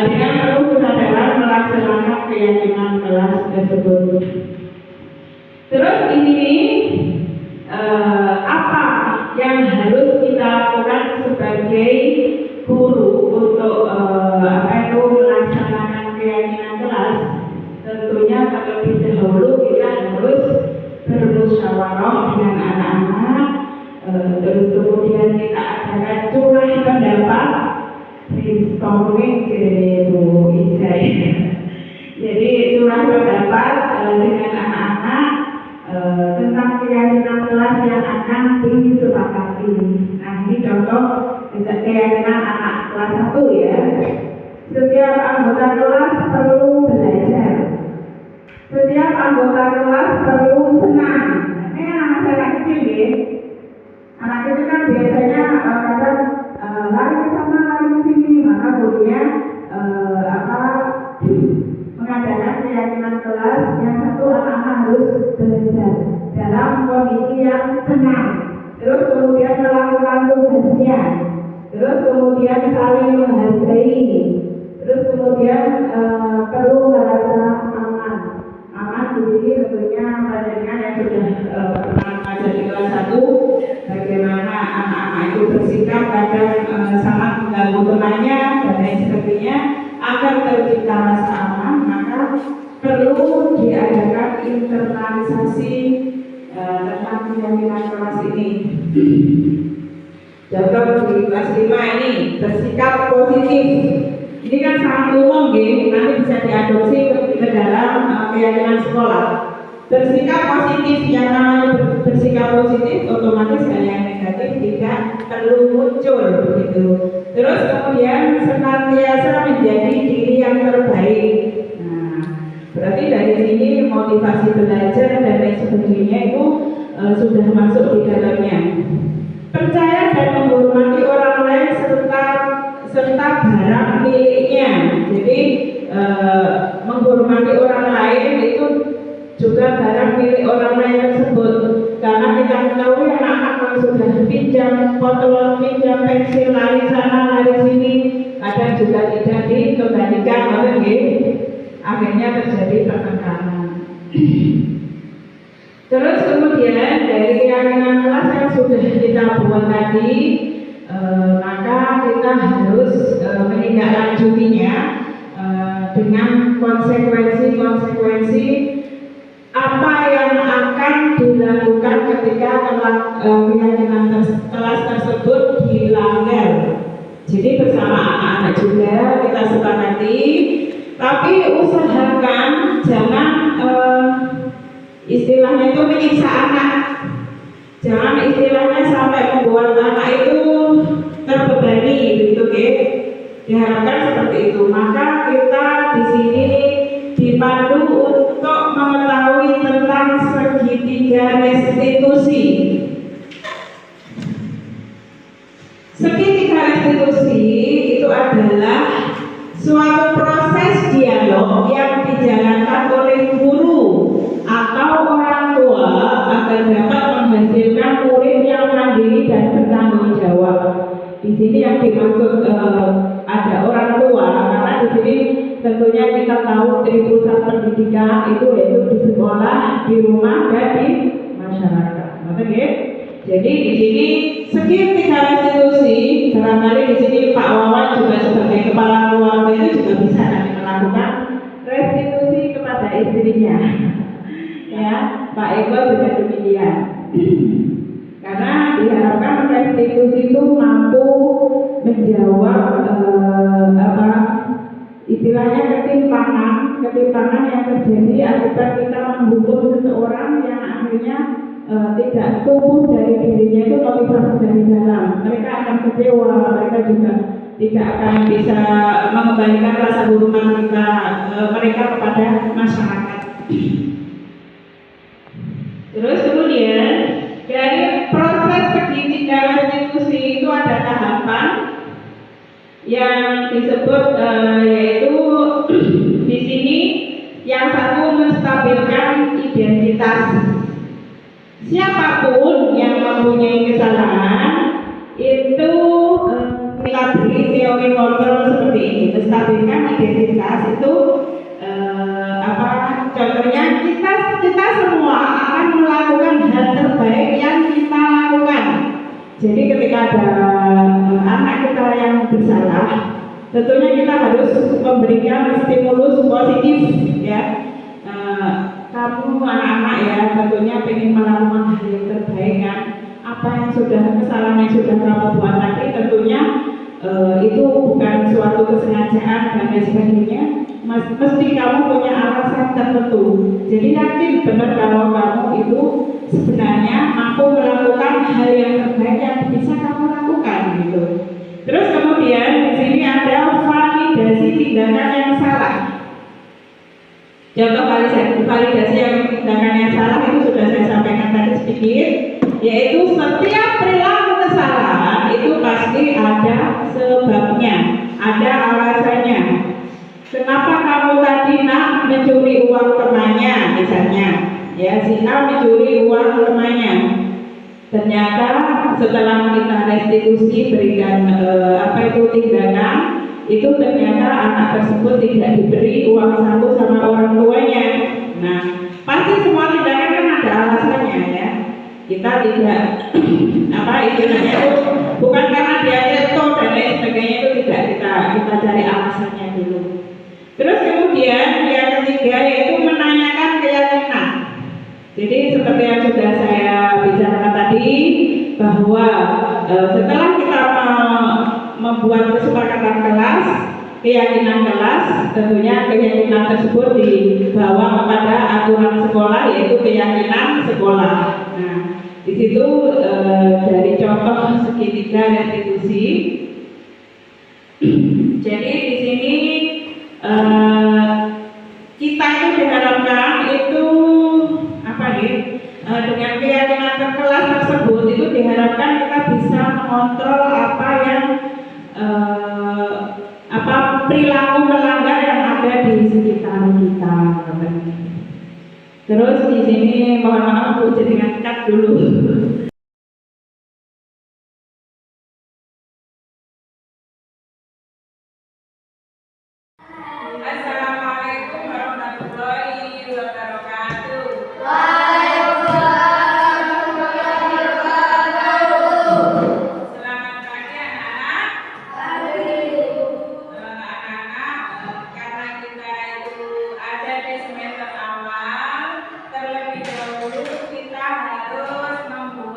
dengan penuh kesadaran melaksanakan keyakinan kelas tersebut. Terus di sini apa yang harus kita lakukan sebagai guru untuk melaksanakan keyakinan kelas? Tentunya terlebih dahulu kita harus bermusyawarah dengan anak-anak, terus kemudian kita adakan curah pendapat, brainstorming Bu Izai. Jadi curah pendapat dengan anak-anak tentang keyakinan kelas yang akan disepakati. Nah, ini contoh keyakinan anak kelas 1 ya. Setiap anggota kelas perlu belajar. Setiap anggota kelas perlu senang. Ini anak kecil ya. Anak kecil kan biasanya kadang lari ke sana, lari ke sini, maka kemudian mengadakan keyakinan kelas yang satu, anak-anak harus belajar dalam kondisi yang senang, terus kemudian melakukan tugasnya, terus kemudian saling menghargai, terus kemudian perlu merasa aman. Di sini tentunya pelajaran yang sudah pernah belajar di kelas 1, bagaimana anak-anak itu bersikap kadang sangat mengganggu temannya dan lain sebagainya. Agar tercipta rasa aman, maka perlu diadakan internalisasi tentang keyakinan kelas ini. Contoh di kelas 5 ini, bersikap positif. Ini kan sangat umum, nanti bisa diadopsi ke dalam keyakinan sekolah. Bersikap positif, yang namanya bersikap positif, otomatis hal yang negatif tidak perlu muncul begitu. Terus kemudian senantiasa menjadi diri yang terbaik. Nah, berarti dari sini motivasi belajar dan lain sebagainya itu sudah masuk di dalamnya. Percaya dan menghormati orang lain serta barang miliknya. Jadi menghormati orang lain itu juga barang milik orang lain tersebut, karena kita ketahui anak-anak kalau sudah pinjam potlot, pinjam pensil, lari sana lari sini, kadang juga tidak dikembalikan, akhirnya terjadi pertengkaran. Terus kemudian dari keyakinan kelas yang sudah kita buat tadi, maka kita harus menindaklanjutinya dengan konsekuensi apa yang akan dilakukan ketika keyakinan kelas tersebut dilanggar. Jadi bersama anak-anak juga kita sepakati, tapi usahakan jangan istilahnya itu menyiksa anak. Jangan istilahnya sampai membuat anak itu terbebani begitu, diharapkan seperti itu. Maka kita di sini dipandu untuk mengetahui tentang segitiga restitusi. Segitiga restitusi itu adalah suatu proses dialog yang dijalankan oleh guru atau orang tua agar dapat menghasilkan murid yang mandiri dan bertanggung jawab. di sini yang dimaksud ada orang tua, karena di sini tentunya kita tahu dari pusat pendidikan itu yaitu di sekolah, di rumah, dan di masyarakat. Oke? Jadi di sini sekitar institusi, barangkali di sini Pak Wawan juga sebagai kepala keluarga itu juga bisa nanti melakukan restitusi kepada istrinya. Ya, Pak Eko juga demikian. Karena diharapkan restitusi itu mampu menjawab istilahnya ketimpangan yang terjadi akibat kita menghukum seseorang yang akhirnya tidak tumbuh dari dirinya itu motivasi dari dalam. Mereka akan kecewa, mereka juga tidak akan bisa mengembalikan rasa hormat mereka kepada masyarakat. Terus kemudian dari proses pendidikan restitusi itu ada tahapan yang disebut yaitu di sini yang satu menstabilkan identitas. Siapapun yang mempunyai kesalahan itu kita beri teori kontrol seperti ini. Menstabilkan identitas itu contohnya kita semua akan melakukan hal terbaik yang kita lakukan. Jadi ketika ada anak kita yang bersalah, tentunya kita harus memberikan stimulus positif, ya. Kamu anak-anak ya tentunya ingin melakukan hal yang terbaik kan. Apa yang kesalahan yang sudah kamu buat tadi tentunya itu bukan suatu kesengajaan dan lain sebagainya. Mesti kamu punya alasan tertentu. Jadi yakin benar kalau kamu itu sebenarnya mampu melakukan hal yang terbaik yang bisa kamu lakukan gitu. Terus kemudian di sini ada validasi tindakan yang salah. Contoh validasi yang tindakan yang salah itu sudah saya sampaikan tadi sedikit, yaitu setiap perilaku kesalahan itu pasti ada sebabnya, ada alasannya. Kenapa kamu tadi nak mencuri uang temannya misalnya, ya si A mencuri uang temannya. Ternyata setelah kita restitusi berikan tindakan, itu ternyata anak tersebut tidak diberi uang saku sama orang tuanya. Nah, pasti semua tindakan kan ada alasannya ya. Kita tidak istilahnya itu bukan karena dia jatuh dan lain sebagainya, itu tidak kita cari alasannya dulu. Terus kemudian yang ketiga yaitu menanyakan keyakinan. Jadi seperti yang sudah saya bicarakan tadi bahwa setelah kita membuat kesepakatan kelas, keyakinan kelas, tentunya keyakinan tersebut dibawa kepada aturan sekolah yaitu keyakinan sekolah. Nah, di situ dari contoh segitiga restitusi. Jadi di sini kita itu diharapkan itu dengan keyakinan kelas tersebut itu diharapkan kita bisa mengontrol apa yang perilaku melanggar yang ada di sekitar kita. Terus di sini mohon maaf Bu, jadi cut dulu. Assalamualaikum warahmatullahi wabarakatuh. Selamat pagi anak-anak. Karena kita itu ada di semester awal, terlebih dahulu kita harus membuat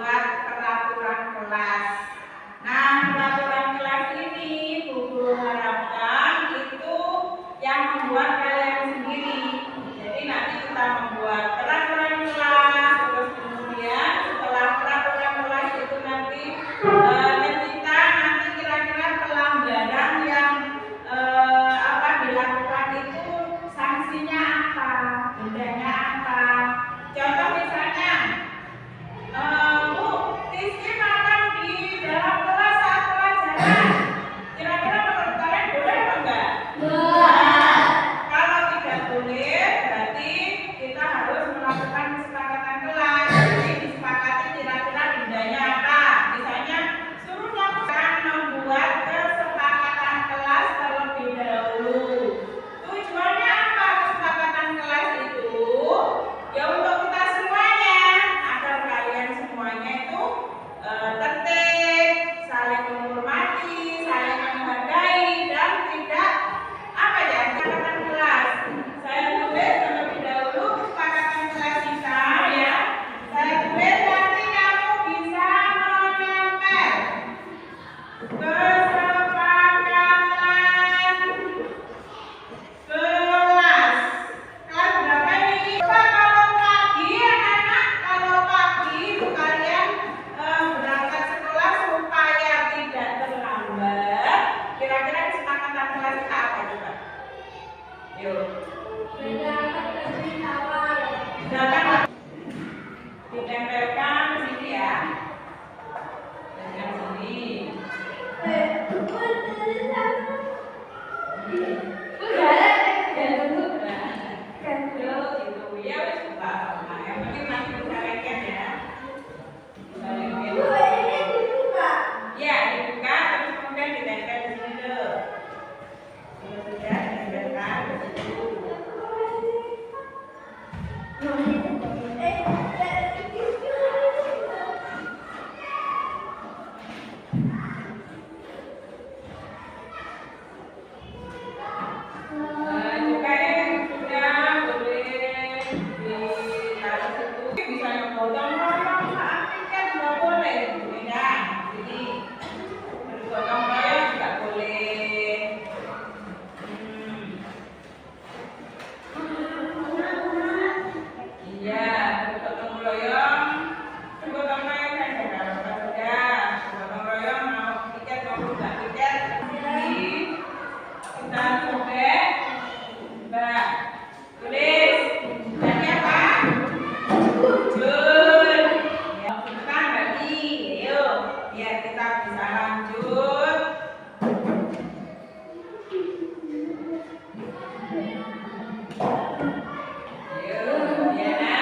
Gotong royong juga boleh. Iya, gotong royong. Gotong royong kan sudah. Gotong royong mau tiket mau buka tiket. Ini kita sobek. Mbak, tulis. Namanya apa? Jun. Ya, bukan tadi. Yuk, biar kita bisa lanjut. Yuk, Diana.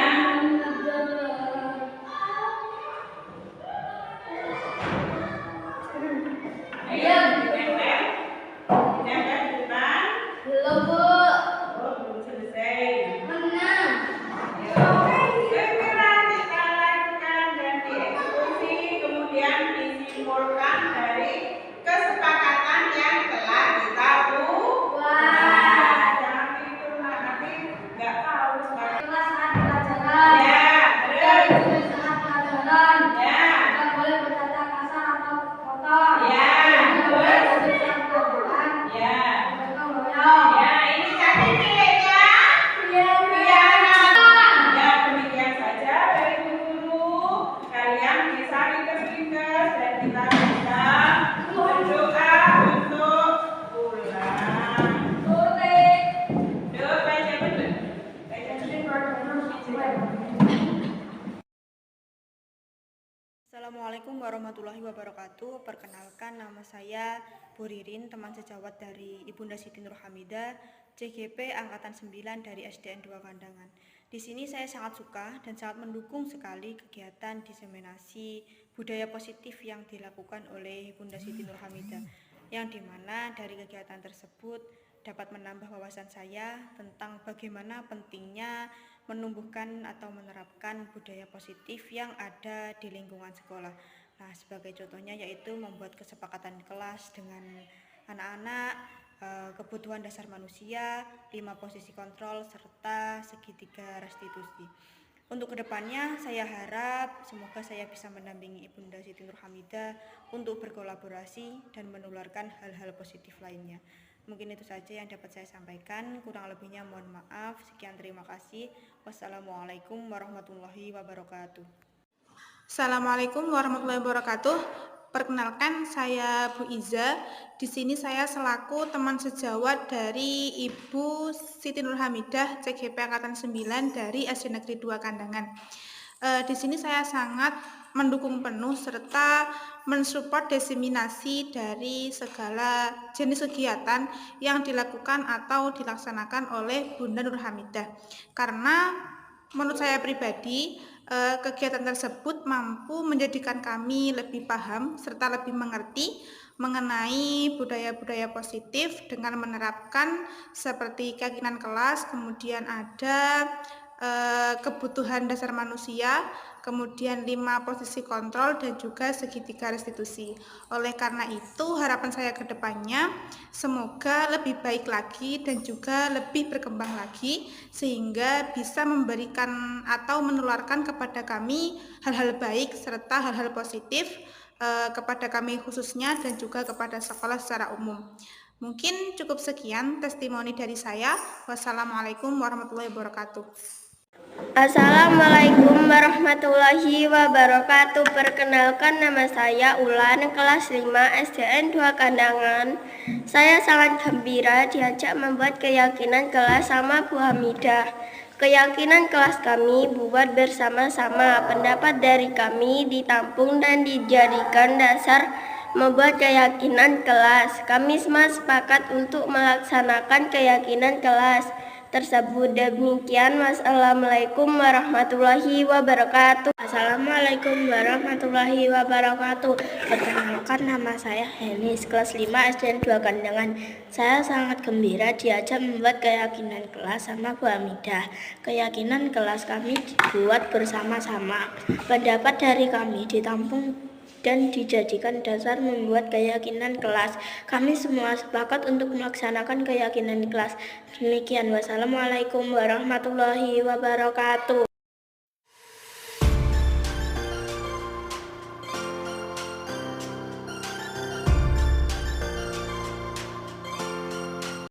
Ayo, ditempel. Ditempel di depan. Belum, Bu. Oh, belum selesai. Menang. Segera kita lakukan dan dieksekusi, kemudian disimpulkan dari kesepakatan yang telah kita buat. Jangan itu nanti nggak tahu sebagai. Kelas saat pelajaran. Ya, terus. Tulis saat pelajaran. Ya, Tidak boleh berkata kasar atau kotor. ya, Tidak boleh terus. tulis saat pelajaran. Ya, Gotong royong. ya, ini tadi miliknya. Iya, Ya, ya, demikian saja dari guru. Kalian bisa ringkas-ringkas dan kita bisa berdoa untuk pulang. Yuk, baca betul. Baca betul. Assalamualaikum warahmatullahi wabarakatuh. Perkenalkan, nama saya Bu Ririn, teman sejawat dari Ibunda Siti Nurhamidah, CGP Angkatan 9 dari SDN 2 Kandangan. Di sini saya sangat suka dan sangat mendukung sekali kegiatan diseminasi budaya positif yang dilakukan oleh Ibunda Siti Nurhamidah, yang dimana dari kegiatan tersebut dapat menambah wawasan saya tentang bagaimana pentingnya menumbuhkan atau menerapkan budaya positif yang ada di lingkungan sekolah. Nah, sebagai contohnya yaitu membuat kesepakatan kelas dengan anak-anak, kebutuhan dasar manusia, 5 posisi kontrol, serta segitiga restitusi. Untuk kedepannya saya harap semoga saya bisa mendampingi Ibunda Siti Nurhamidah untuk berkolaborasi dan menularkan hal-hal positif lainnya. Mungkin itu saja yang dapat saya sampaikan, kurang lebihnya mohon maaf. Sekian, terima kasih. Wassalamualaikum warahmatullahi wabarakatuh. Assalamualaikum warahmatullahi wabarakatuh. Perkenalkan, saya Bu Iza. Di sini saya selaku teman sejawat dari Ibu Siti Nurhamidah CGP Angkatan 9 dari SD Negeri 2 Kandangan. Di sini saya sangat mendukung penuh serta mensupport diseminasi dari segala jenis kegiatan yang dilakukan atau dilaksanakan oleh Bunda Nurhamidah. Karena menurut saya pribadi, kegiatan tersebut mampu menjadikan kami lebih paham serta lebih mengerti mengenai budaya-budaya positif dengan menerapkan seperti keyakinan kelas, kemudian ada kebutuhan dasar manusia, kemudian 5 posisi kontrol, dan juga segitiga restitusi. Oleh karena itu, harapan saya ke depannya semoga lebih baik lagi dan juga lebih berkembang lagi, sehingga bisa memberikan atau menularkan kepada kami hal-hal baik serta hal-hal positif kepada kami khususnya dan juga kepada sekolah secara umum. Mungkin cukup sekian testimoni dari saya. Wassalamualaikum warahmatullahi wabarakatuh. Assalamualaikum warahmatullahi wabarakatuh. Perkenalkan, nama saya Ulan, kelas 5 SDN 2 Kandangan. Saya sangat gembira diajak membuat keyakinan kelas sama Bu Hamidah. Keyakinan kelas kami buat bersama-sama. Pendapat dari kami ditampung dan dijadikan dasar membuat keyakinan kelas. Kami semua sepakat untuk melaksanakan keyakinan kelas tersebut. Demikian, wassalamualaikum warahmatullahi wabarakatuh. Assalamualaikum warahmatullahi wabarakatuh. Perkenalkan, nama saya Henis, kelas 5 SDN 2 Kandangan. Saya sangat gembira diajak membuat keyakinan kelas sama Bu Hamidah. Keyakinan kelas kami dibuat bersama-sama. Pendapat dari kami ditampung dan dijadikan dasar membuat keyakinan kelas. Kami semua sepakat untuk melaksanakan keyakinan kelas. Demikian, wassalamualaikum warahmatullahi wabarakatuh.